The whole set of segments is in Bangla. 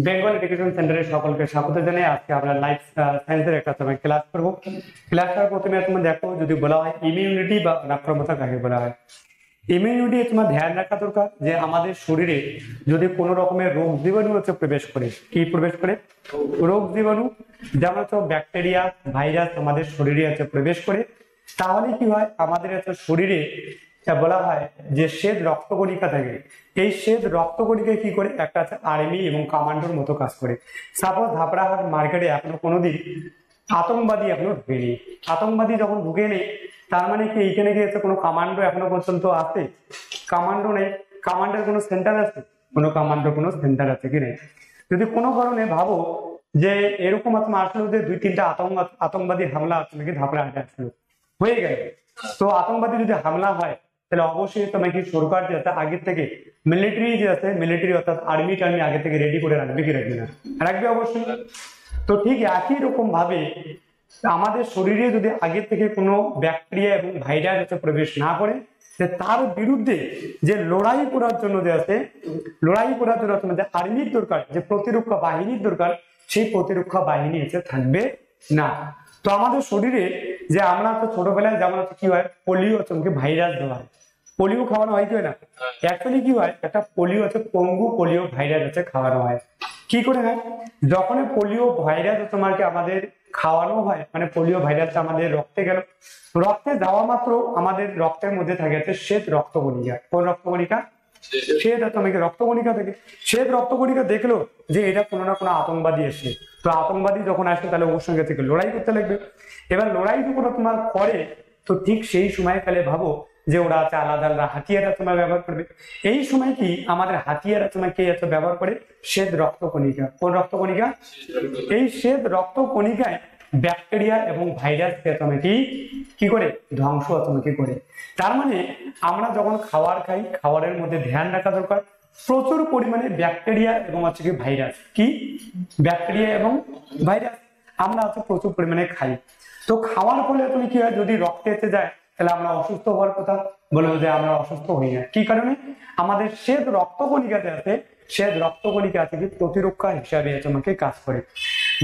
বেঙ্গল এডুকেশন সেন্টারে সকলকে স্বাগত জানাই। আজকে আমরা লাইফ সায়েন্সের একটা সময় ক্লাস করব। ক্লাসটার প্রথমে তোমরা দেখো, যদি বলা হয় ইমিউনিটি বা আক্রমণতা কাকে বলা হয়। ইমিউনিটি তোমার ধ্যান রাখা দরকার যে আমাদের শরীরে যদি কোনো রকমের রোগ জীবাণু হচ্ছে প্রবেশ করে, কি প্রবেশ করে? রোগ জীবাণু, যেমন হচ্ছে ব্যাকটেরিয়া, ভাইরাস আমাদের শরীরে হচ্ছে প্রবেশ করে, তাহলে কি হয় আমাদের হচ্ছে শরীরে বলা হয় যে শ্বেত রক্তকণিকা থাকে। এই শ্বেত রক্তকণিকায় কি করে একটা আছে আর্মি এবং কমান্ডোর মতো কাজ করে। সাপোজ ধাপড়াহাট মার্কেটে এখনো কোনোদিন আতঙ্কবাদী এখনো ঢুকেনি। আতঙ্কবাদী যখন ঢুকে নেই, তার মানে কি এইখানে গিয়েছে কোনো কমান্ডো এখনো পর্যন্ত আছে? কমান্ডো নেই। কমান্ডোর কোনো সেন্টার আছে? কোনো কমান্ডোর কোনো সেন্টার আছে কি নেই? যদি কোনো কারণে ভাবো যে এরকম আসলো যে 2-3টা আতঙ্কবাদী হামলা নাকি ধাপড়াহাটে আসলো, হয়ে গেল, তো আতঙ্কবাদী যদি হামলা হয় তাহলে অবশ্যই তোমাকে সরকার যে আছে আগের থেকে মিলিটারি যে আছে, মিলিটারি অর্থাৎ আর্মি টার্মি আগে থেকে রেডি করে রাখবে কি রাখবে না? রাখবে অবশ্যই। তো ঠিক একই রকম ভাবে আমাদের শরীরে যদি আগের থেকে কোনো ব্যাকটেরিয়া এবং ভাইরাস প্রবেশ না করে, তার বিরুদ্ধে যে লড়াই করার জন্য যে আছে, লড়াই করার জন্য তোমাদের আর্মির দরকার, যে প্রতিরক্ষা বাহিনীর দরকার, সেই প্রতিরক্ষা বাহিনী এসে থাকবে না। তো আমাদের শরীরে যে আমরা তো ছোটবেলায় যেমন কি হয়, পোলিও হচ্ছে ভাইরাস দেওয়া হয়, পোলিও খাওয়ানো হয় কি হয় না? অ্যাকচুয়ালি কি হয়, একটা পোলিও হচ্ছে পঙ্গু পোলিও ভাইরাস হচ্ছে খাওয়ানো হয়। কি করে হয়? যখন পোলিও ভাইরাস তোমাকে আমাদের খাওয়ানো হয়, মানে পোলিও ভাইরাস আমাদের রক্তে গেল, রক্তে যাওয়া মাত্র আমাদের রক্তের মধ্যে থাকে শ্বেত রক্তকণিকা। কোন রক্তকণিকা? শ্বেত তোমাকে রক্তকণিকা থাকে। শ্বেত রক্তকণিকা দেখলো যে এটা কোনো না কোনো আতঙ্কবাদী এসে, তো আতঙ্কবাদী যখন আসবে তাহলে ওর সঙ্গে থেকে লড়াই করতে লাগবে। এবার লড়াই যখন তোমার করে, তো ঠিক সেই সময়কালে ভাবো যে ওরা আছে আলাদা আলাদা হাতিয়ারা তোমার ব্যবহার করবে। এই সময় কি আমাদের হাতিয়ারা তোমার কে এত ব্যবহার করে? শ্বেত রক্তকণিকা। কোন রক্তকণিকা? এই শ্বেত রক্তকণিকায় ব্যাকটেরিয়া এবং ভাইরাসকে তোমাকে কি করে ধ্বংস তোমাকে করে। তার মানে আমরা যখন খাবার খাই, খাবারের মধ্যে ধ্যান রাখা দরকার প্রচুর পরিমাণে ব্যাকটেরিয়া এবং হচ্ছে কি ভাইরাস, কি ব্যাকটেরিয়া এবং ভাইরাস আমরা হচ্ছে প্রচুর পরিমাণে খাই। তো খাওয়ার ফলে তুমি কি হয়, যদি রক্তে এসে যায় তাহলে আমরা অসুস্থ হওয়ার কথা, বলবো যে আমরা অসুস্থ হই না। কি কারণে? আমাদের শ্বেত রক্তকণিকাতে আছে, শ্বেত রক্তকণিকা আছে কি প্রতিরক্ষা হিসাবে তোমাকে কাজ করে।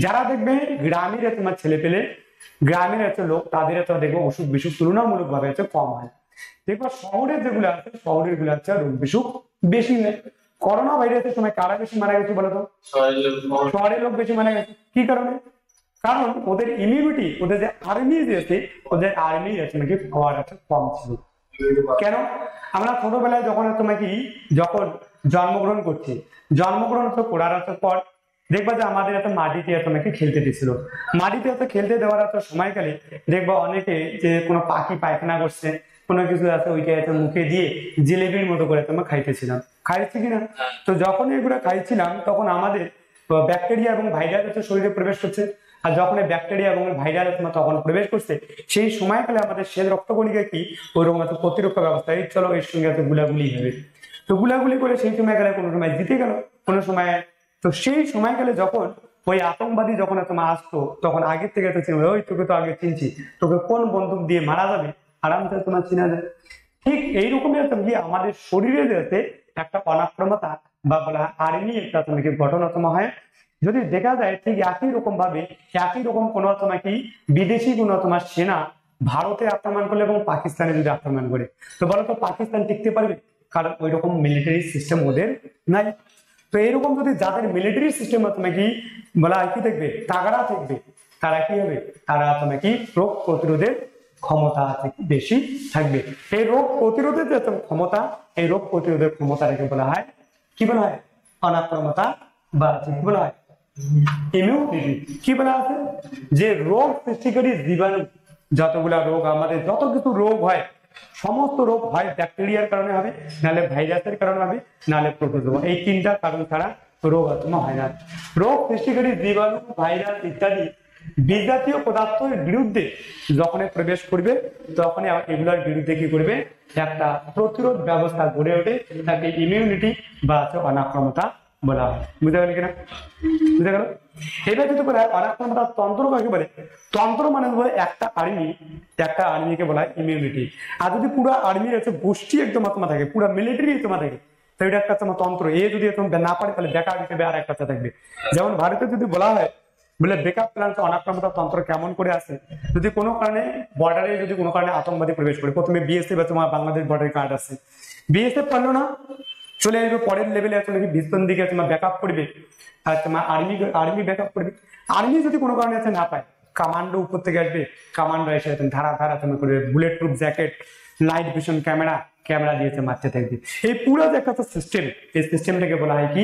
যারা দেখবে গ্রামের তোমার ছেলে পেলে, গ্রামের লোক, তাদের দেখবো অসুখ বিসুখ তুলনামূলক ভাবে কম হয়। দেখবো শহরের যেগুলো আছে, শহরের গুলো রোগ বিসুখ বেশি নেই। করোনা ভাইরাসের সময় কারা বেশি মারা গেছে বলতো? শহরের লোক বেশি মারা গেছে। কি কারণে? কারণ ওদের ইমিউনিটি, ওদের যে আর্মি আছে, ওদের আর্মি নাকি পাওয়ার কম ছিল। কেন? আমরা ছোটবেলায় যখন তোমাকে যখন জন্মগ্রহণ করছি, জন্মগ্রহণ করার পর দেখবা যে আমাদের মাটিতে নাকি খেলতে দিয়েছিল। মাটিতে খেলতে দেওয়ার সময়কালে দেখবা অনেকে যে কোনো পাখি পায়খানা করছে, কোনো কিছু আছে ওইটা মুখে দিয়ে জিলেবির মতো করে তোমার খাইতেছিলাম, খাইছি কিনা? তো যখন এগুলো খাইছিলাম তখন আমাদের ব্যাকটেরিয়া এবং ভাইরাস শরীরে প্রবেশ করছে। আর যখন ব্যাকটেরিয়া এবং ভাইরাস তখন প্রবেশ করছে, সেই সময়কালে আমাদের শ্বেত রক্তকণিকা কি ওই রকম প্রতিরক্ষা ব্যবস্থা, এই চলো এর সঙ্গে গুলাগুলি হবে। তো গুলাগুলি করে সেই সময়কালে কোনো সময় জিতে গেল, কোনো সময়। তো সেই সময়কালে যখন ওই আতঙ্কবাদী যখন তোমার আসতো, তখন আগের থেকে ওই তোকে তো আগে চিনছি, তোকে কোন বন্দুক দিয়ে মারা যাবে আরামসে তোমার চিনা যাবে। ঠিক এইরকমের আমাদের শরীরে যাতে একটা অনাক্রমতা বা বলা আর্মি একটা তোমাকে গঠন হয়। যদি দেখা যায় ঠিক একই রকম ভাবে একই রকম কোনো তোমাকে বিদেশি কোনো তোমার সেনা ভারতে আক্রমণ করলে এবং পাকিস্তানে যদি আক্রমণ করে, তো বলো তো পাকিস্তান টিকতে পারবে? কারণ ওই রকম মিলিটারি সিস্টেম ওদের নাই। তো এইরকম যদি যাদের মিলিটারি সিস্টেম তোমাকে বলা কি দেখবে তাগড়া থাকবে, তারা কি হবে? তারা তোমাকে রোগ প্রতিরোধের ক্ষমতা বেশি থাকবে। এই রোগ প্রতিরোধের যে ক্ষমতা, এই রোগ প্রতিরোধের ক্ষমতাটাকে বলা হয় কি বলা হয়? অনাক্রমতা বা কি বলা হয়? ইমিউনিটি। কি বলা আছে? যে রোগ সৃষ্টিকারী জীবাণু, যতগুলা রোগ আমাদের যত কিছু রোগ হয়, সমস্ত রোগ হয় ব্যাকটেরিয়ার কারণে হবে, নাহলে ভাইরাসের কারণে হবে, নাহলে প্রোটোজোয়া। এই তিনটা কারণ ছাড়া রোগ হয় না। রোগ সৃষ্টিকারী জীবাণু, ভাইরাস ইত্যাদি বিজাতীয় পদার্থের বিরুদ্ধে যখন প্রবেশ করবে, তখন এগুলোর বিরুদ্ধে কি করবে? একটা প্রতিরোধ ব্যবস্থা গড়ে ওঠে, তাকে ইমিউনিটি বা অনাক্রমতা বলা হয়। বুঝতে গেল কিনা? বুঝতে গেল? এবার যদি বলা হয় অনাক্রমতা তন্ত্র কাকে বলে? তন্ত্র মানে একটা আর্মিকে বলা হয় ইমিউনিটি। আর যদি পুরো আর্মির গোষ্ঠী একদম থাকে, পুরো মিলিটারি তোমার থাকে, তো এটা একটা তোমার তন্ত্র। এ যদি তুমি না পারে তাহলে ব্যাকআপ হিসেবে আর একটা থাকবে। যেমন ভারতে যদি বলা হয় বলে ব্যাকআপ প্ল্যান অনাক্রমতা তন্ত্র কেমন করে আছে, যদি কোনো কারণে বর্ডারে যদি কোনো কারণে আতঙ্কবাদী প্রবেশ করে, প্রথমে বিএসএফ বা তোমার বাংলাদেশ বর্ডার কার্ড আছে, বিএসএফ পারলো না, চলে আসবে পরের লেভেলে আছে নাকি ভিতন দিকে তোমার ব্যাকআপ করবে, আর তোমার আর্মি ব্যাকআপ করবে। আর্মি যদি কোনো কারণে আছে না পায়, কমান্ডো উপর থেকে আসবে, কমান্ডো এসে ধারা ধারা তোমার করবে, bullet proof jacket, light vision camera দিয়েছে মারতে থাকবে। এই পুরো যে একটা সিস্টেম, এই সিস্টেমটাকে বলা হয় কি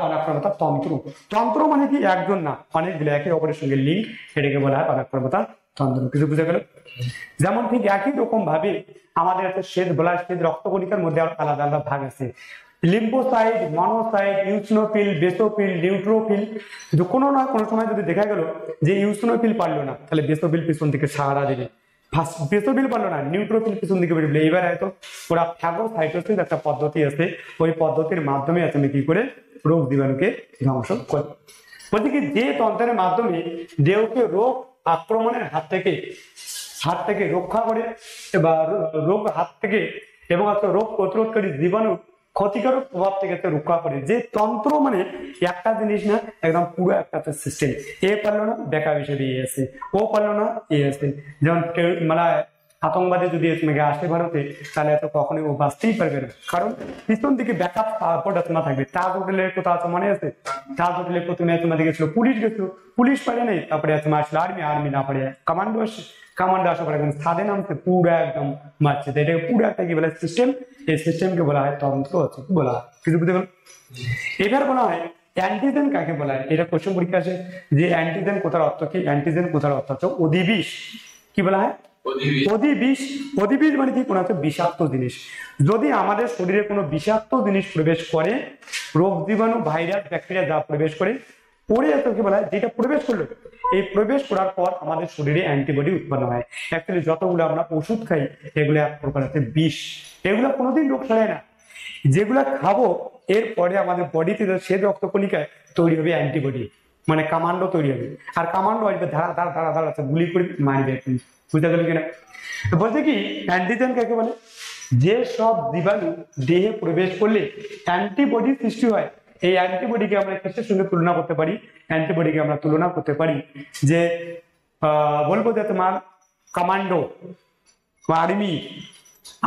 অনাক্রমতা তন্ত্র। তন্ত্র মানে কি একজন না, অনেকগুলো একে অপরের সঙ্গে লিঙ্ক, এটাকে বলা হয় অনাক্রমতা তন্ত্র। কিছু বুঝে গেল? যেমন ঠিক একই রকম ভাবে আমাদের শ্বেত ব্লাড, শ্বেত রক্তকণিকার মধ্যে আলাদা আলাদা ভাগ আছে, লিম্ফোসাইট, মনোসাইট, ইউসনোফিল, বেসোফিল, নিউট্রোফিল। কোনো না কোনো সময় যদি দেখা গেল যে ইউসনোফিল পারলো না, তাহলে বেসোফিল পিছন থেকে সাহারা দেবে, বেসোফিল পারলো না, নিউট্রোফিল পিছন দিকে বেরোবে। এবার হয়তো ওরা ফ্যাগোসাইটোসিস একটা পদ্ধতি আছে, ওই পদ্ধতির মাধ্যমে তুমি কি করে রোগ জীবাণুকে ধ্বংস করে। বলছে কি যে তন্ত্রের মাধ্যমে দেহকে রোগ আক্রমণের হাত থেকে রক্ষা করে, বা রোগ হাত থেকে এবং রোগ প্রতিরোধকারী জীবাণু ক্ষতিকারক প্রভাব থেকে রক্ষা করে, যে তন্ত্র মানে একটা জিনিস না, একদম পুরো একটা সিস্টেম। এ পারলো না ব্যাকআপ হিসেবে এ আছে, ও পারলো না এ আছে। যেমন মানে আতঙ্কবাদী যদি আসে ভারতে, তাহলে এত কখনোই ও বাঁচতেই পারবে না, কারণ পিছন দিকে ব্যাকআপ না থাকবে। তাজ হোটেলের কোথাও আছে মনে আছে? তাজ হোটেলের প্রথমে তোমাদের গেছিল পুলিশ, পুলিশ পারে নাই, তারপরে আসলে আর্মি না পারে কমান্ডো আসে, কমান্ডো আসার পরে ছাদে নামছে, পুরো একদম মারছে। এটাকে পুরো একটা কি বলে সিস্টেম, এই সিস্টেমকে বলা হয় তন্ত্র আছে বলা হয়। কিছু বুঝতে পারো? এবার বলা হয় অ্যান্টিজেন কাকে বলা হয়? এটা কোশ্চেন পরীক্ষা আসে যে অ্যান্টিজেন কোথার অর্থ কি, অ্যান্টিজেন কোথার অর্থ হচ্ছে অধিবিষ। কি বলা হয়? অধিবিষ। অধিবিষ মানে কি? কোনো একটা বিষাক্ত জিনিস। যদি আমাদের শরীরে কোনো বিষাক্ত জিনিস প্রবেশ করে, রোগ জীবাণু, ভাইরাস, ব্যাকটেরিয়া যা প্রবেশ করে, পরে এত কি বলা হয়, যেটা প্রবেশ করলো, এই প্রবেশ করার পর আমাদের শরীরে অ্যান্টিবডি উৎপন্ন হয়। অ্যাকচুয়ালি যতগুলো আমরা ওষুধ খাই, এগুলো এক প্রকার হচ্ছে বিষ, এগুলো কোনোদিন রোগ সারায় না। যেগুলা খাবো এরপরে আমাদের বডিতে সে রক্তকণিকায় তৈরি হবে অ্যান্টিবডি, মানে কমান্ডো তৈরি হবে, আর কমান্ডো আসবে ধারা ধারা ধারা ধারা গুলি করে মারবে। বুঝতে গেল কিনা? বলছে কি অ্যান্টিজেন কাকে বলে? যে সব জীবাণু দেহে প্রবেশ করলে অ্যান্টিবডি সৃষ্টি হয়, এই অ্যান্টিবডিকে আমরা কিসের সঙ্গে তুলনা করতে পারি? অ্যান্টিবডিকে আমরা তুলনা করতে পারি যে বলবো যে তোমার কমান্ডো, আর্মি,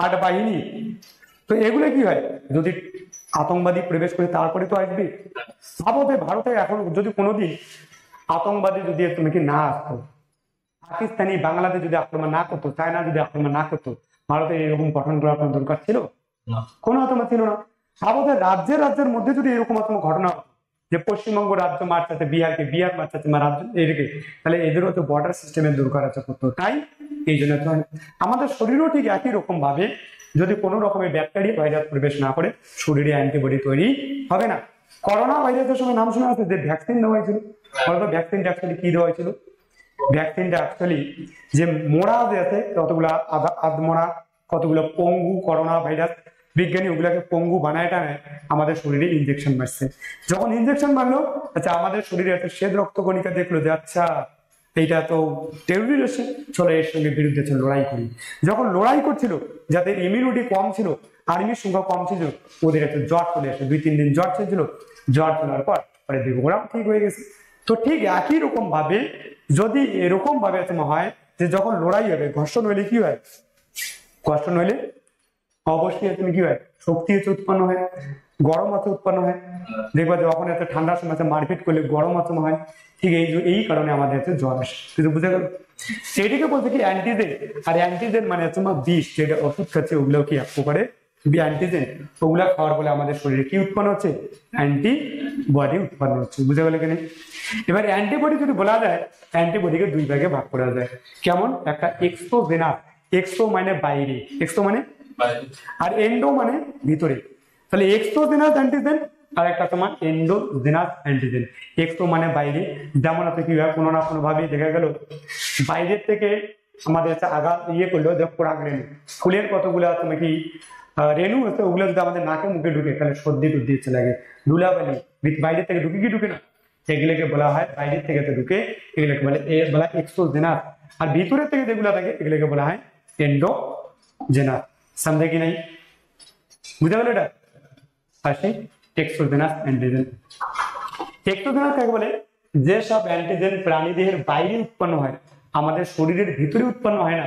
আর্ট বাহিনী। তো এগুলো কি হয়, যদি আতঙ্কবাদী প্রবেশ করে তারপরে তো আসবে। ভাবতে ভারতে এখন যদি কোনোদিন আতঙ্কবাদী যদি তুমি কি না আসতো, পাকিস্তানি বাংলাদেশ যদি আক্রমণ না করতো, চায়না যদি আক্রমণ না করতো, ভারতে এরকম গঠন করার কোনো দরকার ছিল? কোনো আতঙ্ক ছিল না। আমাদের রাজ্যের মধ্যে যদি এরকম ঘটনা, যে পশ্চিমবঙ্গ রাজ্য মারছে বিহারকে, বিহার মারছে তোমার রাজ্য এদিকে, তাহলে এদেরও তো বর্ডার সিস্টেমের দরকার আছে করতো। তাই এই জন্য আমাদের শরীরও ঠিক একই রকম ভাবে যদি কোনো রকমের ব্যাকটেরিয়া ভাইরাস প্রবেশ না করে, শরীরে অ্যান্টিবডি তৈরি হবে না। করোনা ভাইরাসের সময় নাম শোনা আছে যে ভ্যাকসিন দেওয়া হয়েছিল, ভ্যাকসিনটা অ্যাকচুয়ালি কি দেওয়া হয়েছিল? ভ্যাকসিনটা অ্যাকচুয়ালি যে মোড়া যে আছে, কতগুলা আধমোড়া, কতগুলো পঙ্গু করোনা ভাইরাস, বিজ্ঞানী ওগুলাকে পঙ্গু বানায় টানায় আমাদের শরীরে ইনজেকশন মারছে। যখন ইনজেকশন মারলো, আচ্ছা আমাদের শরীরে একটা শ্বেত রক্তকণিকা দেখলো যে আচ্ছা এইটা তো টেররিস্ট, চলো এর সঙ্গে বিরুদ্ধে লড়াই করি। যখন লড়াই করছিল, যাদের ইমিউনিটি কম ছিল, আর্মির সংখ্যা কম ছিল, ওদের একটা জ্বর চলে আসে, 2-3 দিন জ্বর ছিল, জ্বর চলার পর দেখবো ওরাও ঠিক হয়ে গেছে। তো ঠিক একই রকম ভাবে যদি এরকম ভাবে হয় যে যখন লড়াই হবে, ঘর্ষণ হইলে কি হয়? ঘর্ষণ হইলে অবশ্যই তুমি কি হয়, শক্তি হচ্ছে উৎপন্ন হয়, গরম আছে উৎপন্ন হয়। দেখবা যখন এত ঠান্ডার সময় মারপিট করলে গরম আছে হয়। ঠিক এই কারণে আমাদের হচ্ছে জ্বর আসে। কিন্তু বুঝে গেল? সেটিকে বলছে কি অ্যান্টিজেন। আর অ্যান্টিজেন মানে তোমার বিষ, যেটা ওষুধ খাচ্ছে ওগুলো কি এক প্রকারে অ্যান্টিজেন। ওগুলা খাওয়ার ফলে আমাদের শরীরে কি উৎপন্ন হচ্ছে? অ্যান্টিবডি উৎপন্ন হচ্ছে। বুঝে গেল কিনা? এবার অ্যান্টিবডি যদি বলা যায়, অ্যান্টিবডিকে 2 ভাগে ভাগ করা যায়। কেমন? একটা এক্সোজেনাস, এক্সো মানে বাইরে, এক্সো মানে আর এন্ডো মানে ভিতরে। তাহলে এক্সোজেনাস অ্যান্টিজেন আর একটা তোমার এন্ডোজেনাস অ্যান্টিজেন। এক্সো মানে বাইরে, যেমন আছে কি কোনো না কোনো ভাবে দেখা গেল বাইরের থেকে আমাদের আগা করলো, পরাগরেণু, ফুলের কতগুলো তুমি কি রেণু আছে, ওগুলো যদি আমাদের নাকে মুখে ঢুকে, তাহলে সর্দি টর্দি হচ্ছে লাগে, ধুলাবালি বাইরের থেকে ঢুকে কি ঢুকে না, সেগুলোকে বলা হয় বাইরের থেকে তো ঢুকে, এগুলোকে বলা এক্সোজেনাস। আর ভিতরের থেকে যেগুলো থাকে এগুলোকে বলা হয় এন্ডোজেনাস। समझे कि नहीं? বুঝা গেল এটা? আসি এক্সোজেনাস অ্যান্টিজেন। এক্সোজেনাস কাকে বলে? যে সব অ্যান্টিজেন প্রাণী দেহের বাইরে উৎপন্ন হয়, আমাদের শরীরের ভিতরে উৎপন্ন হয় না,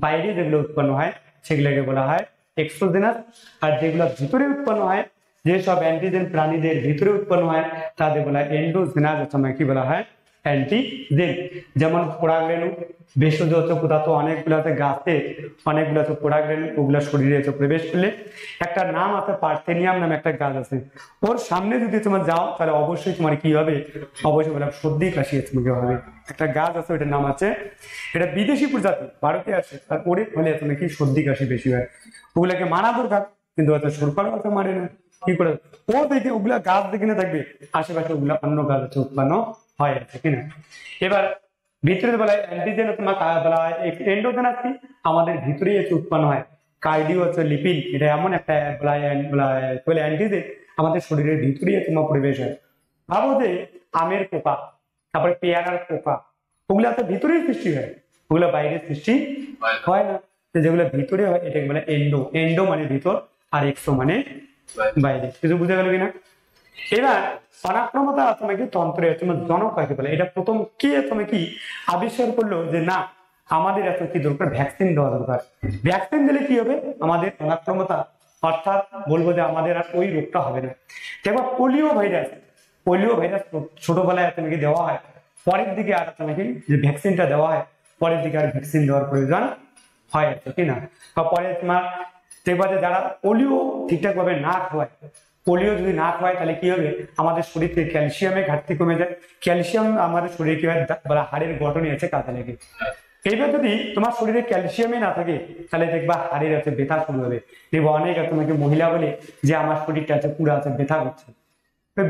বাইরে যেগুলো উৎপন্ন হয় সেগুলোকে বলা হয় এক্সোজেনাস। আর যেগুলো ভিতরে উৎপন্ন হয়, যেসব অ্যান্টিজেন প্রাণীদের ভিতরে উৎপন্ন হয় তাদের বলা হয় এন্ডোজেনাস, অথবা কি বলা হয় অ্যান্টিজেন। যেমন পরাগরেণু, ভেষজ পদার্থ অনেকগুলো আছে গাছে, অনেকগুলো আছে পরাগরেণু, ওগুলা শরীরে প্রবেশ করলে একটা নাম আছে পার্থেনিয়াম নামে একটা গাছ আছে, ওর সামনে যদি তোমার যাও তাহলে অবশ্যই তোমার কি হবে, অবশ্যই বলে সর্দি কাশি তোমাকে হবে। একটা গাছ আছে ওইটার নাম আছে, এটা বিদেশি প্রজাতি, ভারতে আছে, আর ওরে ফলে তুমি কি সর্দি কাশি বেশি হয়, ওগুলাকে মারা দরকার, কিন্তু হয়তো সরকারও হয়তো মারে না। কি করে ও দেখে ওগুলা গাছ দেখে না থাকবে, আশেপাশে ওগুলা অন্য গাছ হচ্ছে উৎপন্ন হয় আছে কিনা। এবার ভিতরে বলা হয় অ্যান্টিজেন, তোমার বলা হয় এন্ডোজেনাস কি, আমাদের ভিতরেই হচ্ছে উৎপন্ন হয়। কার্ডিও হচ্ছে লিপিড, এটা এমন একটা বলে অ্যান্টিজেন আমাদের শরীরের ভিতরেই তোমার পরিবেশ হয়। ভাবো যে আমের পোকা, তারপরে পেয়ারার পোকা, ওগুলা তো ভিতরেই সৃষ্টি হয়, ওগুলা বাইরে সৃষ্টি হয় না। যেগুলো ভিতরে হয় এটাকে বলে এন্ডো। এন্ডো মানে ভিতর, আর এক্সো মানে বাইরে। কিছু বুঝে গেল কিনা? এবার পরাক্রমতা তোমাকে তন্ত্রের তোমার জনক কাকে বলে? এটা প্রথম কে তুমি কি আবিষ্কার করলো যে না আমাদের এত কি দরকার, ভ্যাকসিন দেওয়া দরকার। ভ্যাকসিন দিলে কি হবে, আমাদের পরাক্রমতা, অর্থাৎ বলবো যে আমাদের আর ওই রোগটা হবে না। দেখো পোলিও ভাইরাস, পোলিও ভাইরাস ছোটবেলায় তোমাকে দেওয়া হয়, পরের দিকে আর তোমাকে যে ভ্যাকসিনটা দেওয়া হয়, পরের দিকে আর ভ্যাকসিন দেওয়ার প্রয়োজন হয় কি না। বা পরে তোমার দেখবা যে যারা পোলিও ঠিকঠাক ভাবে না খাওয়ায়, পোলিও যদি না খাওয়ায় তাহলে কি হবে, আমাদের শরীর থেকে ক্যালসিয়ামের ঘাটতি কমে যায়। ক্যালসিয়াম আমাদের শরীরে কি হয়, হাড়ের গঠনে আছে কাজে লাগে। এইবার যদি তোমার শরীরে ক্যালসিয়ামই না থাকে তাহলে দেখবা হাড়ের আছে ব্যথা শুরু হবে। দেখবো অনেক তোমাকে মহিলা বলে যে আমার শরীরটা আছে পুরো আছে ব্যথা করছে।